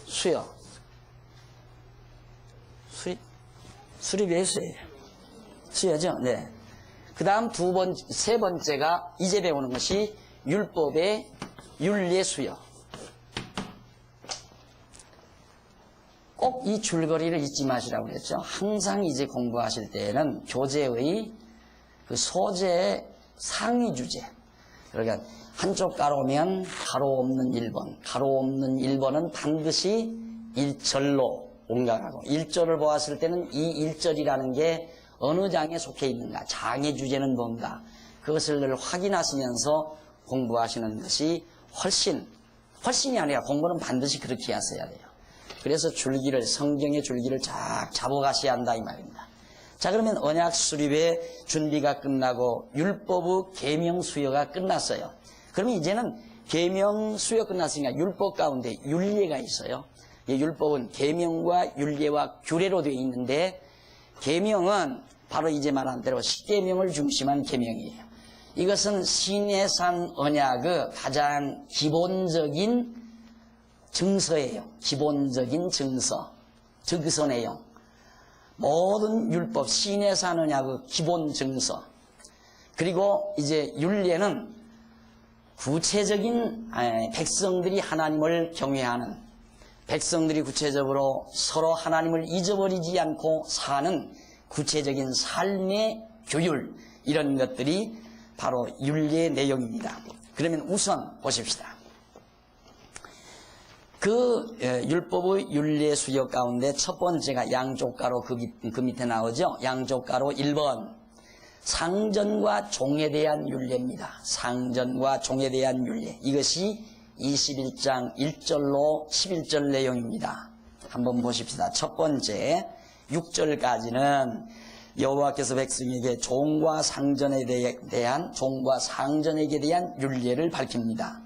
수여. 수립이 수여예요. 수여죠. 네. 그 다음 세 번째가 이제 배우는 것이 율법의 윤리의 수여. 꼭 이 줄거리를 잊지 마시라고 그랬죠. 항상 이제 공부하실 때에는 교재의 그 소재의 상위 주제. 그러니까 한쪽 가로면 가로 없는 1번, 가로 없는 1번은 반드시 1절로 옮겨가고 1절을 보았을 때는 이 1절이라는 게 어느 장에 속해 있는가, 장의 주제는 뭔가, 그것을 늘 확인하시면서 공부하시는 것이 훨씬이 아니라 공부는 반드시 그렇게 하셔야 돼요. 그래서 줄기를, 성경의 줄기를 쫙 잡아가셔야 한다 이 말입니다. 자, 그러면 언약 수립의 준비가 끝나고 율법의 계명 수여가 끝났어요. 그러면 이제는 계명 수여 끝났으니까 율법 가운데 율례가 있어요. 이 율법은 계명과 율례와 규례로 되어 있는데, 계명은 바로 이제 말한 대로 십계명을 중심한 계명이에요. 이것은 시내산 언약의 가장 기본적인 증서예요. 기본적인 증서, 증서 내용. 모든 율법, 시내산 언약의 기본 증서. 그리고 이제 율례는 구체적인 백성들이 하나님을 경외하는, 백성들이 구체적으로 서로 하나님을 잊어버리지 않고 사는 구체적인 삶의 규율, 이런 것들이 바로 율례의 내용입니다. 그러면 우선 보십시다. 그 율법의 율례 수여 가운데 첫 번째가 양쪽 가로 그 밑에 나오죠. 양쪽 가로 1번 상전과 종에 대한 율례입니다. 상전과 종에 대한 율례. 이것이 21장 1절로 11절 내용입니다. 한번 보십시다. 첫 번째 6절까지는 여호와께서 백성에게 종과 상전에 대한, 종과 상전에게 대한 율례를 밝힙니다.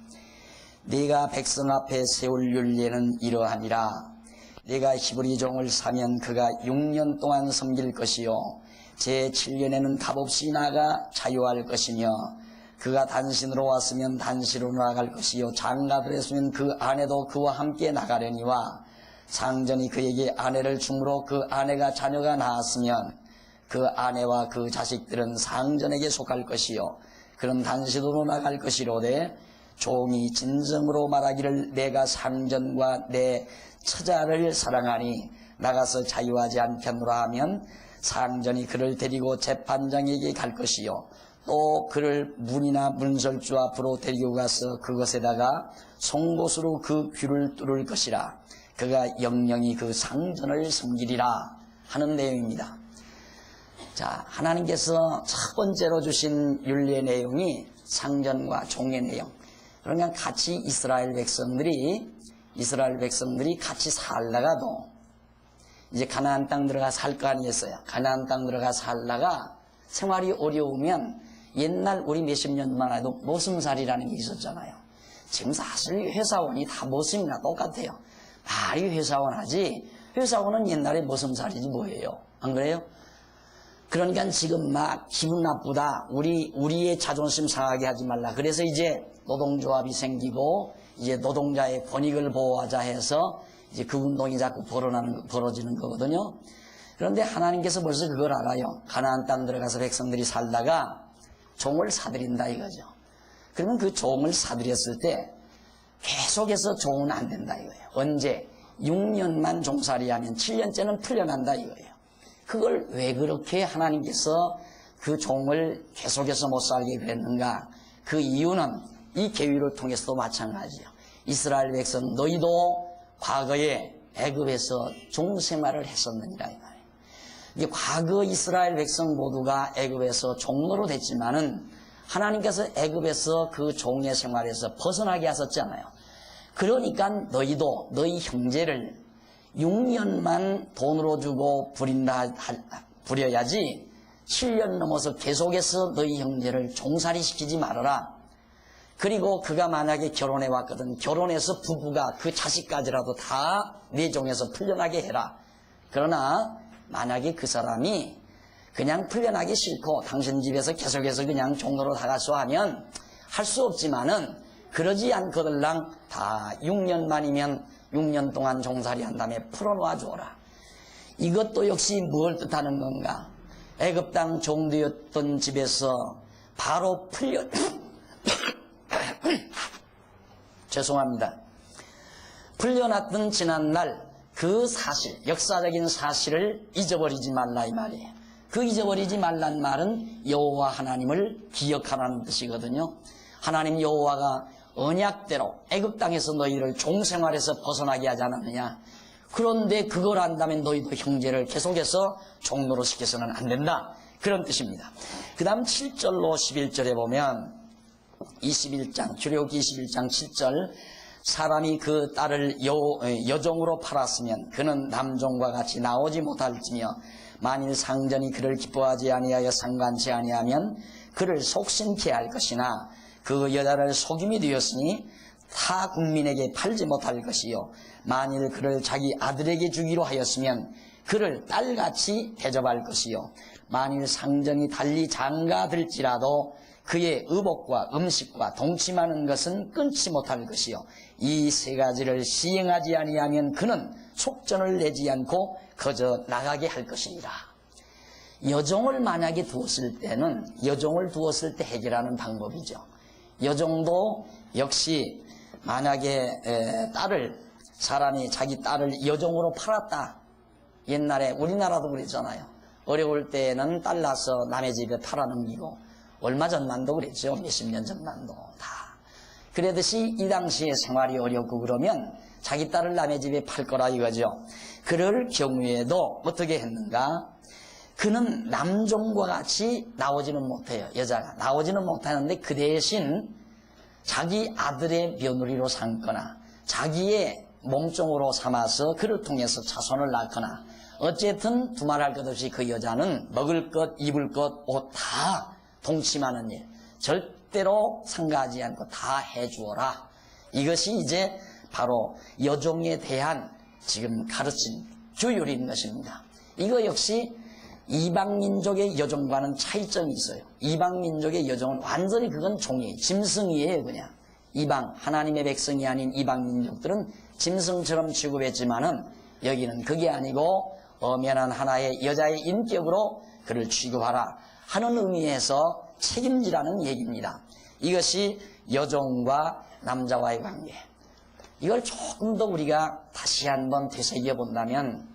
네가 백성 앞에 세울 율례는 이러하니라. 네가 히브리 종을 사면 그가 6년 동안 섬길 것이요 제7년에는 값없이 나가 자유할 것이며, 그가 단신으로 왔으면 단신으로 나갈 것이요 장가들 했으면 그 아내도 그와 함께 나가려니와, 상전이 그에게 아내를 주므로 그 아내가 자녀가 낳았으면 그 아내와 그 자식들은 상전에게 속할 것이요 그는 단신으로 나갈 것이로되, 종이 진정으로 말하기를 내가 상전과 내 처자를 사랑하니 나가서 자유하지 않겠노라 하면, 상전이 그를 데리고 재판장에게 갈 것이요 또 그를 문이나 문설주 앞으로 데리고 가서 그것에다가 송곳으로 그 귀를 뚫을 것이라. 그가 영영이 그 상전을 섬기리라 하는 내용입니다. 자, 하나님께서 첫 번째로 주신 율례 내용이 상전과 종의 내용. 그러니까 같이 이스라엘 백성들이 같이 살다가도 이제 가나안 땅 들어가 살 거 아니겠어요. 가나안 땅 들어가 살다가 생활이 어려우면 옛날 우리 몇십 년만 해도 모슴살이라는 게 있었잖아요. 지금 사실 회사원이 다 모슴이나 똑같아요. 말이 회사원 하지, 회사원은 옛날에 모슴살이지 뭐예요. 안 그래요? 그러니까 지금 막 기분 나쁘다, 우리의 자존심 상하게 하지 말라, 그래서 이제 노동조합이 생기고 이제 노동자의 권익을 보호하자 해서 이제 그 운동이 자꾸 벌어지는 거거든요. 그런데 하나님께서 벌써 그걸 알아요. 가나안 땅 들어가서 백성들이 살다가 종을 사들인다 이거죠. 그러면 그 종을 사들였을 때 계속해서 종은 안 된다 이거예요. 언제? 6년만 종살이하면 7년째는 풀려난다 이거예요. 그걸 왜 그렇게 하나님께서 그 종을 계속해서 못 살게 그랬는가? 그 이유는 이 계율을 통해서도 마찬가지예요. 이스라엘 백성 너희도 과거에 애굽에서 종생활을 했었느니라 이 말이에요. 이게 과거 이스라엘 백성 모두가 애굽에서 종로로 됐지만은 하나님께서 애굽에서 그 종의 생활에서 벗어나게 하셨잖아요. 그러니까 너희도 너희 형제를 6년만 돈으로 주고 부려야지 7년 넘어서 계속해서 너희 형제를 종살이 시키지 말아라. 그리고 그가 만약에 결혼해 왔거든, 결혼해서 부부가 그 자식까지라도 다 내 종에서 풀려나게 해라. 그러나 만약에 그 사람이 그냥 풀려나기 싫고 당신 집에서 계속해서 그냥 종로로 나가서 하면 할 수 없지만은 그러지 않거들랑 다 6년 만이면 6년 동안 종살이 한 다음에 풀어놓아 주어라. 이것도 역시 뭘 뜻하는 건가? 애굽 땅 종되었던 집에서 바로 죄송합니다. 풀려났던 지난날 그 사실, 역사적인 사실을 잊어버리지 말라 이 말이에요. 그 잊어버리지 말란 말은 여호와 하나님을 기억하라는 뜻이거든요. 하나님 여호와가 언약대로 애굽 땅에서 너희를 종생활에서 벗어나게 하지 않았느냐. 그런데 그걸 한다면 너희도 형제를 계속해서 종로로 시켜서는 안 된다. 그런 뜻입니다. 그 다음 7절로 11절에 보면 21장, 출애굽기 21장 7절, 사람이 그 딸을 여종으로 팔았으면 그는 남종과 같이 나오지 못할지며 만일 상전이 그를 기뻐하지 아니하여 상관치 아니하면 그를 속심케 할 것이나 그 여자를 속임이 되었으니 타 국민에게 팔지 못할 것이요 만일 그를 자기 아들에게 주기로 하였으면 그를 딸같이 대접할 것이요 만일 상전이 달리 장가들지라도 그의 의복과 음식과 동침하는 것은 끊지 못할 것이요 이 세 가지를 시행하지 아니하면 그는 속전을 내지 않고 거저 나가게 할 것이니라. 여종을 만약에 두었을 때는 여종을 두었을 때 해결하는 방법이죠. 여종도 역시 만약에 사람이 자기 딸을 여종으로 팔았다. 옛날에 우리나라도 그랬잖아요. 어려울 때는 딸 낳아서 남의 집에 팔아넘기고 얼마 전만도 그랬죠. 몇십 년 전만도 다. 그러듯이 이 당시에 생활이 어렵고 그러면 자기 딸을 남의 집에 팔 거라 이거죠. 그럴 경우에도 어떻게 했는가? 그는 남종과 같이 나오지는 못해요. 여자가 나오지는 못하는데 그 대신 자기 아들의 며느리로 삼거나 자기의 몸종으로 삼아서 그를 통해서 자손을 낳거나 어쨌든 두말할 것 없이 그 여자는 먹을 것, 입을 것, 옷 다 동침하는 일 절대로 상가하지 않고 다 해주어라. 이것이 이제 바로 여종에 대한 지금 가르친 규율인 것입니다. 이거 역시 이방민족의 여종과는 차이점이 있어요. 이방민족의 여종은 완전히 그건 종이에요. 짐승이에요. 그냥 이방 하나님의 백성이 아닌 이방민족들은 짐승처럼 취급했지만은 여기는 그게 아니고 엄연한 하나의 여자의 인격으로 그를 취급하라 하는 의미에서 책임지라는 얘기입니다. 이것이 여종과 남자와의 관계. 이걸 조금 더 우리가 다시 한번 되새겨 본다면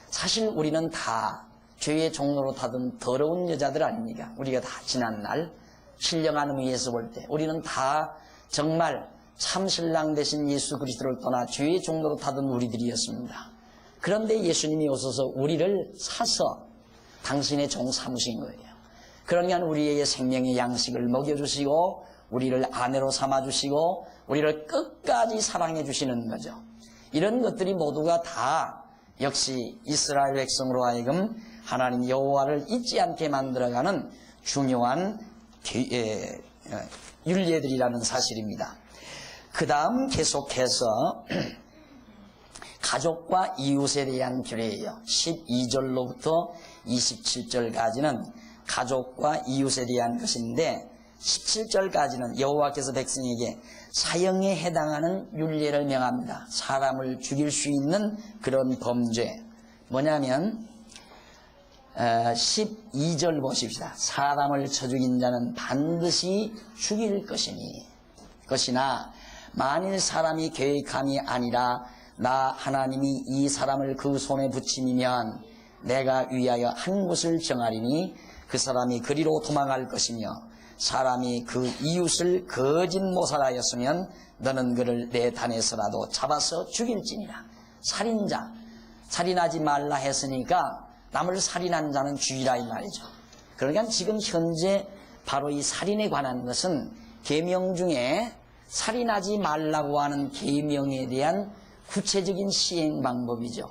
사실 우리는 다 죄의 종로로 타던 더러운 여자들 아닙니까? 우리가 다 지난날 신령한 의미에서 볼 때 우리는 다 정말 참 신랑 되신 예수 그리스도를 떠나 죄의 종로로 타던 우리들이었습니다. 그런데 예수님이 오셔서 우리를 사서 당신의 종 삼으신 거예요. 그러면 우리의 생명의 양식을 먹여주시고 우리를 아내로 삼아주시고 우리를 끝까지 사랑해 주시는 거죠. 이런 것들이 모두가 다 역시 이스라엘 백성으로 하여금 하나님 여호와를 잊지 않게 만들어가는 중요한 율례들이라는 사실입니다. 그 다음 계속해서 가족과 이웃에 대한 규례예요. 12절로부터 27절까지는 가족과 이웃에 대한 것인데 17절까지는 여호와께서 백성에게 사형에 해당하는 율례를 명합니다. 사람을 죽일 수 있는 그런 범죄. 뭐냐면 12절 보십시다. 사람을 쳐 죽인 자는 반드시 죽일 것이나 만일 사람이 계획함이 아니라 나 하나님이 이 사람을 그 손에 붙임이면 내가 위하여 한 곳을 정하리니 그 사람이 그리로 도망할 것이며 사람이 그 이웃을 거짓 모살하였으면 너는 그를 내 단에서라도 잡아서 죽일지니라. 살인자, 살인하지 말라 했으니까 남을 살인한 자는 죽이라 이 말이죠. 그러니까 지금 현재 바로 이 살인에 관한 것은 계명 중에 살인하지 말라고 하는 계명에 대한 구체적인 시행 방법이죠.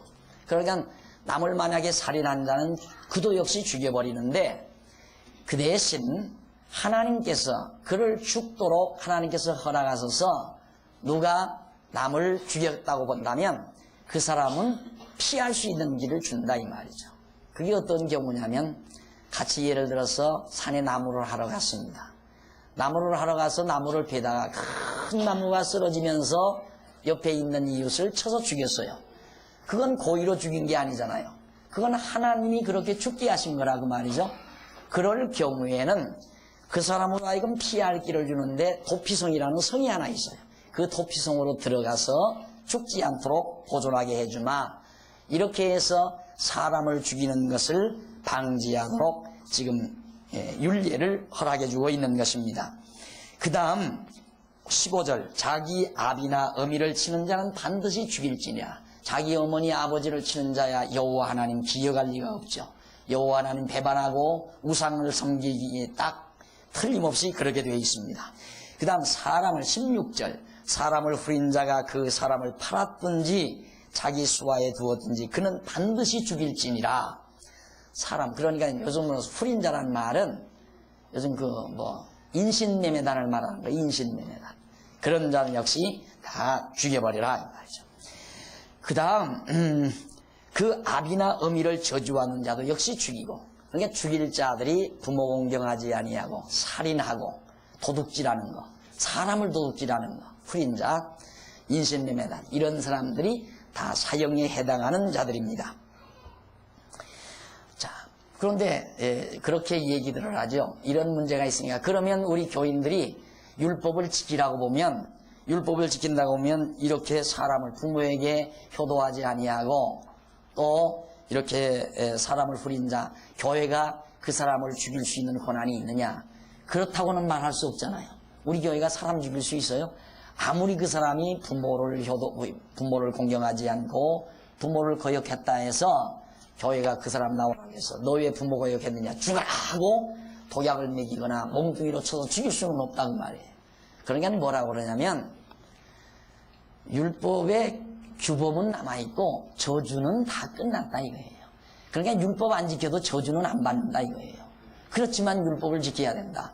그러니까 남을 만약에 살인한 자는 그도 역시 죽여버리는데 그 대신 하나님께서 그를 죽도록 하나님께서 허락하셔서 누가 남을 죽였다고 본다면 그 사람은 피할 수 있는 길을 준다 이 말이죠. 그게 어떤 경우냐면 같이 예를 들어서 산에 나무를 하러 갔습니다. 나무를 하러 가서 나무를 베다가 큰 나무가 쓰러지면서 옆에 있는 이웃을 쳐서 죽였어요. 그건 고의로 죽인 게 아니잖아요. 그건 하나님이 그렇게 죽게 하신 거라 그 말이죠. 그럴 경우에는 그 사람으로 하여금 피할 길을 주는데 도피성이라는 성이 하나 있어요. 그 도피성으로 들어가서 죽지 않도록 보존하게 해주마. 이렇게 해서 사람을 죽이는 것을 방지하도록 지금 율례를 허락해주고 있는 것입니다. 그 다음 15절 자기 아비나 어미를 치는 자는 반드시 죽일지니라. 자기 어머니 아버지를 치는 자야 여호와 하나님 기억할 리가 없죠. 여호와 하나님 배반하고 우상을 섬기기에 딱 틀림없이 그렇게 되어 있습니다. 그 다음 사람을 16절 사람을 후린 자가 그 사람을 팔았든지 자기 수하에 두었든지 그는 반드시 죽일지니라. 사람 그러니까 요즘으로 후린 자란 말은 요즘 인신매매단을 말하는 거예요. 인신매매단. 그런 자는 역시 다 죽여버리라 이 말이죠. 그 다음 그 아비나 어미를 저주하는 자도 역시 죽이고. 그러니까 죽일 자들이 부모 공경하지 아니하고 살인하고 도둑질하는 거, 사람을 도둑질하는 거, 후린 자, 인신매매단 이런 사람들이 다 사형에 해당하는 자들입니다. 자, 그런데 그렇게 얘기들을 하죠. 이런 문제가 있으니까 그러면 우리 교인들이 율법을 지키라고 보면 율법을 지킨다고 보면 이렇게 사람을 부모에게 효도하지 아니하고 또 이렇게 사람을 후린 자 교회가 그 사람을 죽일 수 있는 권한이 있느냐? 그렇다고는 말할 수 없잖아요. 우리 교회가 사람 죽일 수 있어요? 아무리 그 사람이 부모를 공경하지 않고 부모를 거역했다 해서 교회가 그 사람 나오라고 해서 너 왜 부모 거역했느냐 죽어라 하고 독약을 먹이거나 몽둥이로 쳐서 죽일 수는 없다고 말이에요. 그러니까 뭐라고 그러냐면 율법의 규범은 남아있고 저주는 다 끝났다 이거예요. 그러니까 율법 안 지켜도 저주는 안 받는다 이거예요. 그렇지만 율법을 지켜야 된다.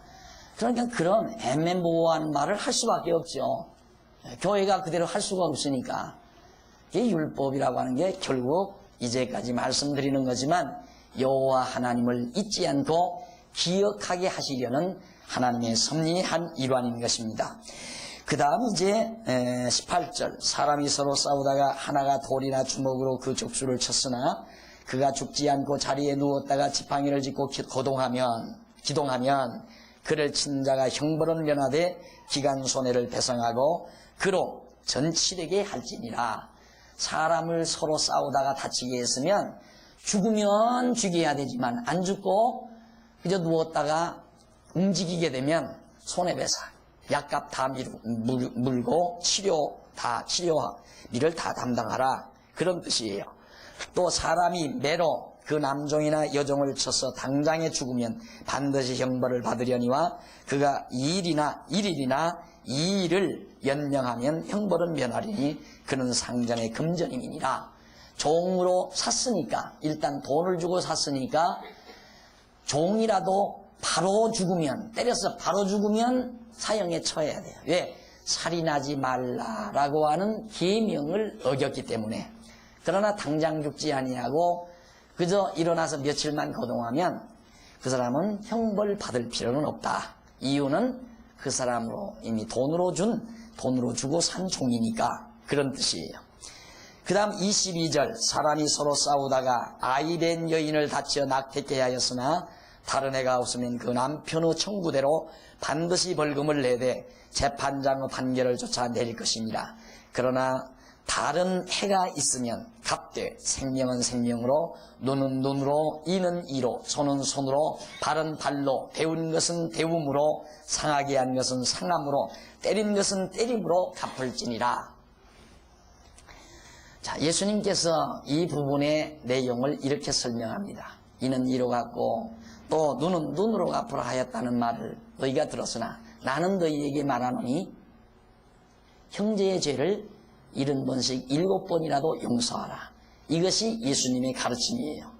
그러니까 그런 애매모호한 말을 할 수밖에 없죠. 교회가 그대로 할 수가 없으니까. 이게 율법이라고 하는 게 결국 이제까지 말씀드리는 거지만 여호와 하나님을 잊지 않고 기억하게 하시려는 하나님의 섭리의 한 일환인 것입니다. 그 다음 이제 18절 사람이 서로 싸우다가 하나가 돌이나 주먹으로 그 족수를 쳤으나 그가 죽지 않고 자리에 누웠다가 지팡이를 짚고 기동하면 그를 친 자가 형벌은 면하되 기간 손해를 배상하고 그로 전치되게 할지니라. 사람을 서로 싸우다가 다치게 했으면 죽으면 죽여야 되지만 안 죽고 그저 누웠다가 움직이게 되면 손해배상 약값 다 물고 치료비를 다 담당하라 그런 뜻이에요. 또 사람이 매로 그 남종이나 여종을 쳐서 당장에 죽으면 반드시 형벌을 받으려니와 그가 1일이나 2일을 연명하면 형벌은 면하리니 그는 상전의 금전임이니라. 종으로 샀으니까 일단 돈을 주고 샀으니까 종이라도 바로 죽으면 때려서 바로 죽으면 사형에 처해야 돼요. 왜? 살인하지 말라라고 하는 계명을 어겼기 때문에. 그러나 당장 죽지 아니하고 그저 일어나서 며칠만 거동하면 그 사람은 형벌 받을 필요는 없다. 이유는 그 사람으로 이미 돈으로 주고 산 종이니까 그런 뜻이에요. 그 다음 22절 사람이 서로 싸우다가 아이된 여인을 다쳐 낙태케 하였으나 다른 애가 없으면 그 남편의 청구대로 반드시 벌금을 내되 재판장의 판결을 쫓아 내릴 것입니다. 그러나 다른 해가 있으면 갑되 생명은 생명으로 눈은 눈으로 이는 이로 손은 손으로 발은 발로 배운 것은 배움으로 상하게 한 것은 상함으로 때린 것은 때림으로 갚을지니라. 자, 예수님께서 이 부분의 내용을 이렇게 설명합니다. 이는 이로 갚고 또 눈은 눈으로 갚으라 하였다는 말을 너희가 들었으나 나는 너희에게 말하노니 형제의 죄를 70번씩 7번이라도 용서하라. 이것이 예수님의 가르침이에요.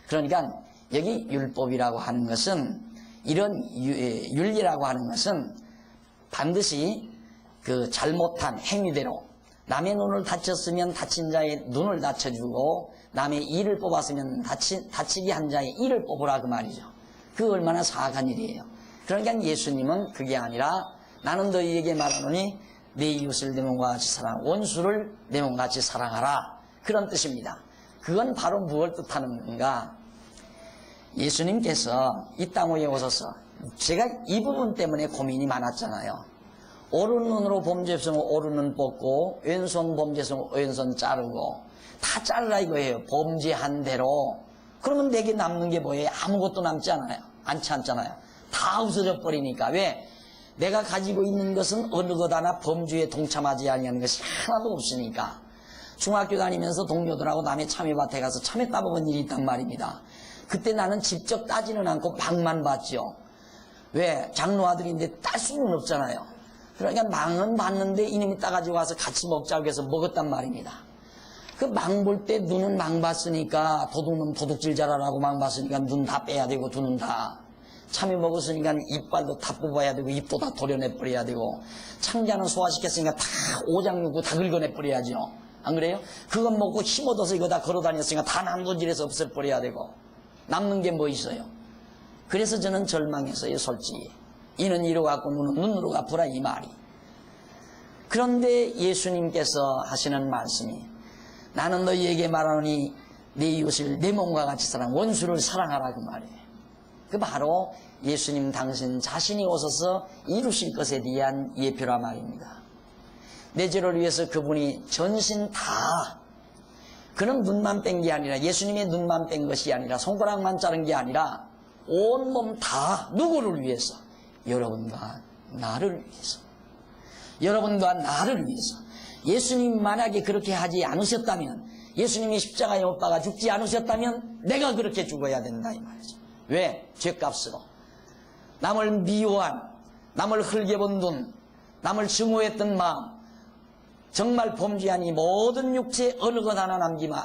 그러니까 여기 율법이라고 하는 것은 이런 윤리라고 하는 것은 반드시 그 잘못한 행위대로 남의 눈을 다쳤으면 다친 자의 눈을 다쳐주고 남의 이를 뽑았으면 다치게 한 자의 이를 뽑으라 그 말이죠. 그 얼마나 사악한 일이에요. 그러니까 예수님은 그게 아니라 나는 너희에게 말하노니 내 이웃을 내 몸과 같이 사랑, 원수를 내 몸과 같이 사랑하라, 그런 뜻입니다. 그건 바로 무엇을 뜻하는가? 예수님께서 이 땅 위에 오셔서, 제가 이 부분 때문에 고민이 많았잖아요. 오른 눈으로 범죄했으면 오른 눈 뽑고, 왼손 범죄했으면 왼손 자르고, 다 잘라 이거예요. 범죄한 대로. 그러면 내게 남는 게 뭐예요? 아무것도 남지 않아요. 않잖아요. 다 없어져 버리니까. 왜? 내가 가지고 있는 것은 어느 것 하나 범죄에 동참하지 아니하는 것이 하나도 없으니까. 중학교 다니면서 동료들하고 남의 참외밭에 가서 참외 따먹은 일이 있단 말입니다. 그때 나는 직접 따지는 않고 방만 봤죠. 왜? 장로 아들인데 딸 수는 없잖아요. 그러니까 망은 봤는데 이놈이 따가지고 와서 같이 먹자고 해서 먹었단 말입니다. 그 망 볼 때 눈은 망 봤으니까 도둑놈 도둑질 잘하라고 망 봤으니까 눈 다 빼야 되고 두 눈 다. 참외 먹었으니까 이빨도 다 뽑아야 되고 입도 다 도려내버려야 되고, 창자는 소화시켰으니까 다 오장육부 다 긁어내버려야죠. 안 그래요? 그거 먹고 힘 얻어서 이거 다 걸어다녔으니까 다 남도질해서 없애버려야 되고, 남는 게 뭐 있어요? 그래서 저는 절망했어요, 솔직히. 이는 이로 갖고 눈으로 갚으라, 이 말이. 그런데 예수님께서 하시는 말씀이, 나는 너희에게 말하노니 내 이웃을 내 몸과 같이 사랑, 원수를 사랑하라, 그 말이에요. 그 바로 예수님 당신 자신이 오셔서 이루실 것에 대한 예표라 말입니다. 내 죄를 위해서 그분이 전신 다, 그는 눈만 뺀 게 아니라, 예수님의 눈만 뺀 것이 아니라, 손가락만 자른 게 아니라 온몸 다 누구를 위해서? 여러분과 나를 위해서. 여러분과 나를 위해서. 예수님 만약에 그렇게 하지 않으셨다면, 예수님이 십자가에 못 박아 죽지 않으셨다면 내가 그렇게 죽어야 된다, 이 말이죠. 왜? 죄값으로. 남을 미워한, 남을 흘겨본 눈, 남을 증오했던 마음, 정말 범죄한 이 모든 육체 어느 것 하나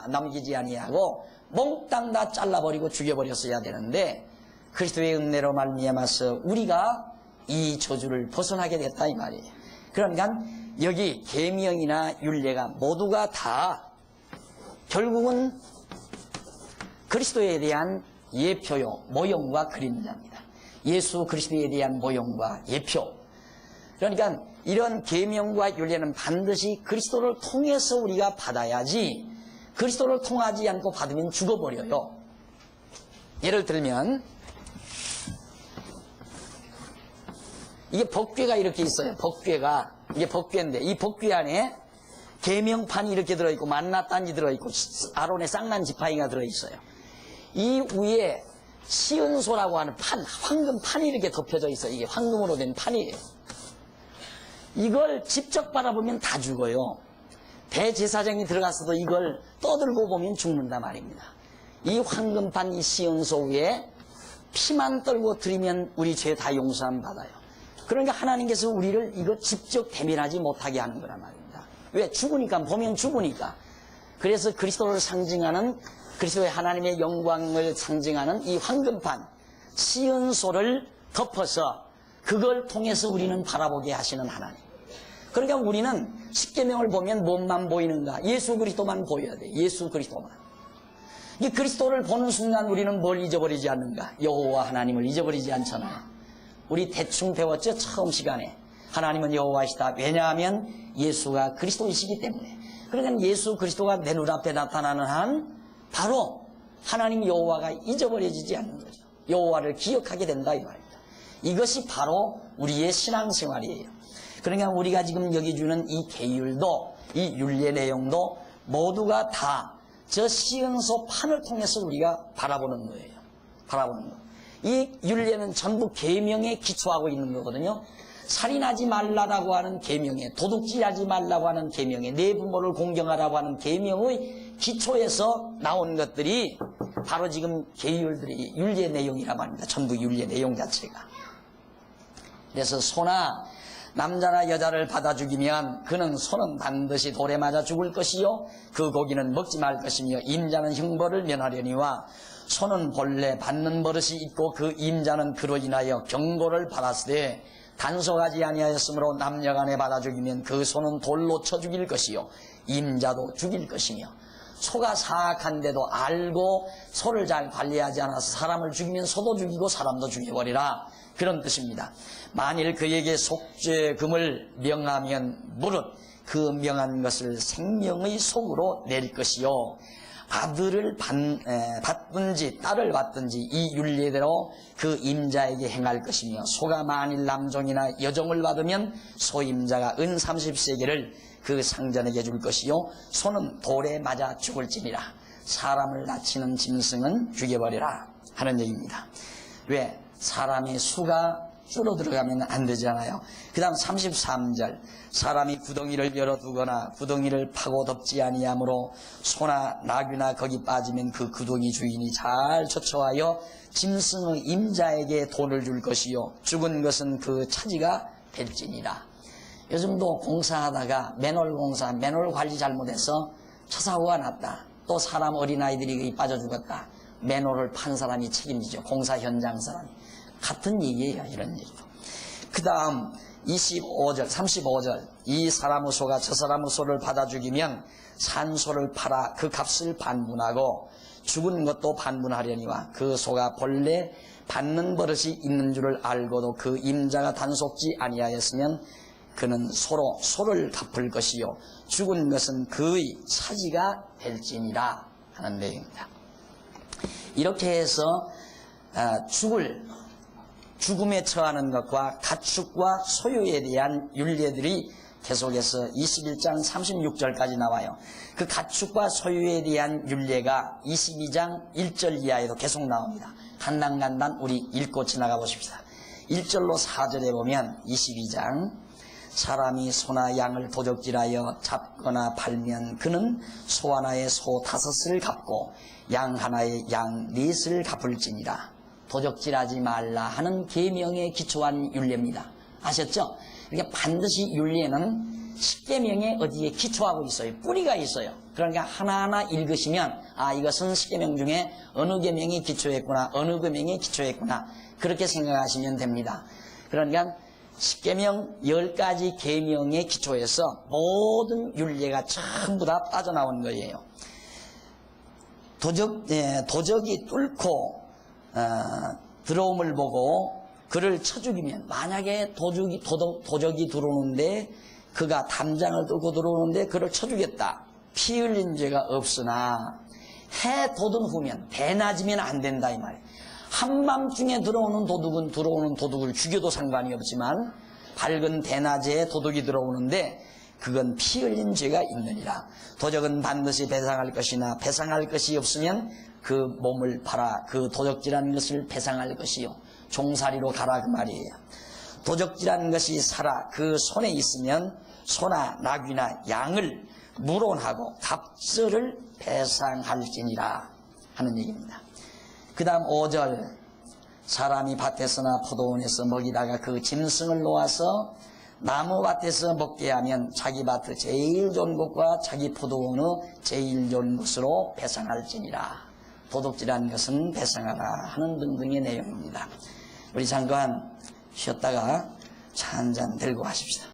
남기지 아니하고 몽땅 다 잘라버리고 죽여버렸어야 되는데, 그리스도의 은혜로 말미암아서 우리가 이 저주를 벗어나게 됐다, 이 말이에요. 그러니까 여기 계명이나 율례가 모두가 다 결국은 그리스도에 대한 예표요, 모형과 그림자입니다. 예수 그리스도에 대한 모형과 예표. 그러니까 이런 계명과 율례는 반드시 그리스도를 통해서 우리가 받아야지, 그리스도를 통하지 않고 받으면 죽어버려요. 예를 들면 이게 법궤가 이렇게 있어요. 법궤가, 이게 법궤인데 이 법궤 안에 계명판이 이렇게 들어있고 만나단이 들어있고 아론의 쌍난 지팡이가 들어있어요. 이 위에 시은소라고 하는 판, 황금판이 이렇게 덮여져 있어요. 이게 황금으로 된 판이에요. 이걸 직접 바라보면 다 죽어요. 대제사장이 들어갔어도 이걸 떠들고 보면 죽는다 말입니다. 이 황금판, 이 시은소 위에 피만 떨고 드리면 우리 죄 다 용서함 받아요. 그러니까 하나님께서 우리를 이거 직접 대면하지 못하게 하는 거란 말입니다. 왜? 죽으니까, 보면 죽으니까. 그래서 그리스도를 상징하는, 그리스도의 하나님의 영광을 상징하는 이 황금판, 시은소를 덮어서 그걸 통해서 우리는 바라보게 하시는 하나님. 그러니까 우리는 십계명을 보면 뭔만 보이는가? 예수 그리스도만 보여야 돼. 예수 그리스도만. 이 그리스도를 보는 순간 우리는 뭘 잊어버리지 않는가? 여호와 하나님을 잊어버리지 않잖아요. 우리 대충 배웠죠? 처음 시간에. 하나님은 여호와이시다. 왜냐하면 예수가 그리스도이시기 때문에. 그러니까 예수 그리스도가 내 눈앞에 나타나는 한 바로 하나님 여호와가 잊어버려지지 않는 거죠. 여호와를 기억하게 된다, 이 말입니다. 이것이 바로 우리의 신앙생활이에요. 그러니까 우리가 지금 여기 주는 이 계율도, 이 율례 내용도 모두가 다 저 시은소 판을 통해서 우리가 바라보는 거예요. 바라보는 거. 이 율례는 전부 계명에 기초하고 있는 거거든요. 살인하지 말라라고 하는 계명에, 도둑질하지 말라고 하는 계명에, 내 부모를 공경하라고 하는 계명의 기초에서 나온 것들이 바로 지금 계율들이 율례 내용이란 말입니다. 전부 율례 내용 자체가. 그래서 소나 남자나 여자를 받아 죽이면 그는 소는 반드시 돌에 맞아 죽을 것이요 그 고기는 먹지 말 것이며 임자는 형벌을 면하려니와 소는 본래 받는 버릇이 있고 그 임자는 그로 인하여 경고를 받았으되 단속하지 아니하였으므로 남녀간에 받아 죽이면 그 소는 돌로 쳐 죽일 것이요 임자도 죽일 것이며 소가 사악한데도 알고 소를 잘 관리하지 않아서 사람을 죽이면 소도 죽이고 사람도 죽여버리라, 그런 뜻입니다. 만일 그에게 속죄금을 명하면 무릇 그 명한 것을 생명의 속으로 낼 것이요 아들을 받든지 딸을 받든지 이 율례대로 그 임자에게 행할 것이며 소가 만일 남종이나 여종을 받으면 소임자가 은 30세겔을 그 상전에게 줄 것이요 소는 돌에 맞아 죽을지니라. 사람을 다치는 짐승은 죽여버리라 하는 얘기입니다. 왜? 사람의 수가 줄어들어가면 안 되잖아요. 그 다음 33절 사람이 구덩이를 열어두거나 구덩이를 파고 덮지 아니하므로 소나 나귀나 거기 빠지면 그 구덩이 주인이 잘 초초하여 짐승의 임자에게 돈을 줄 것이요 죽은 것은 그 차지가 될지니라. 요즘도 공사하다가 맨홀 관리 잘못해서 차 사고가 났다. 또 사람 어린아이들이 빠져 죽었다. 맨홀을 판 사람이 책임지죠. 공사 현장 사람이. 같은 얘기예요. 이런 얘기도. 그 다음 35절 이 사람의 소가 저 사람의 소를 받아 죽이면 산 소를 팔아 그 값을 반분하고 죽은 것도 반분하려니와 그 소가 본래 받는 버릇이 있는 줄을 알고도 그 임자가 단속지 아니하였으면 그는 소를 갚을 것이요 죽은 것은 그의 차지가 될지니라 하는 내용입니다. 이렇게 해서 죽음에 처하는 것과 가축과 소유에 대한 율례들이 계속해서 21장 36절까지 나와요. 그 가축과 소유에 대한 율례가 22장 1절 이하에도 계속 나옵니다. 간단간단 우리 읽고 지나가 보십시다. 1절로 4절에 보면 22장 사람이 소나 양을 도적질하여 잡거나 팔면 그는 소 하나에 소 5을 갚고 양 하나에 양 4을 갚을지니라. 도적질하지 말라 하는 계명에 기초한 율례입니다. 아셨죠? 그러니까 반드시 율례는 십계명에 어디에 기초하고 있어요. 뿌리가 있어요. 그러니까 하나하나 읽으시면 이것은 십계명 중에 어느 계명에 기초했구나, 어느 계명에 기초했구나, 그렇게 생각하시면 됩니다. 그러니까 십계명 10가지 계명에 기초해서 모든 율례가 전부 다 빠져나온 거예요. 도적이 뚫고 들어옴을 보고 그를 쳐 죽이면, 만약에 도적이 들어오는데 그가 담장을 들고 들어오는데 그를 쳐 죽였다. 피 흘린 죄가 없으나 해 돋은 후면 대낮이면 안 된다 이 말이에요. 한밤중에 들어오는 도둑을 죽여도 상관이 없지만 밝은 대낮에 도둑이 들어오는데 그건 피 흘린 죄가 있느니라. 도적은 반드시 배상할 것이나 배상할 것이 없으면 그 몸을 팔아 그 도적질한 것을 배상할 것이요 종살이로 가라 그 말이에요. 도적질한 것이 살아 그 손에 있으면 소나 나귀나 양을 물온하고 값을 배상할지니라 하는 얘기입니다. 그 다음 5절 사람이 밭에서나 포도원에서 먹이다가 그 짐승을 놓아서 나무밭에서 먹게 하면 자기 밭의 제일 좋은 것과 자기 포도원의 제일 좋은 것으로 배상할지니라. 도둑질한 것은 배상하라 하는 등등의 내용입니다. 우리 잠깐 쉬었다가 차 한 잔 들고 가십시다.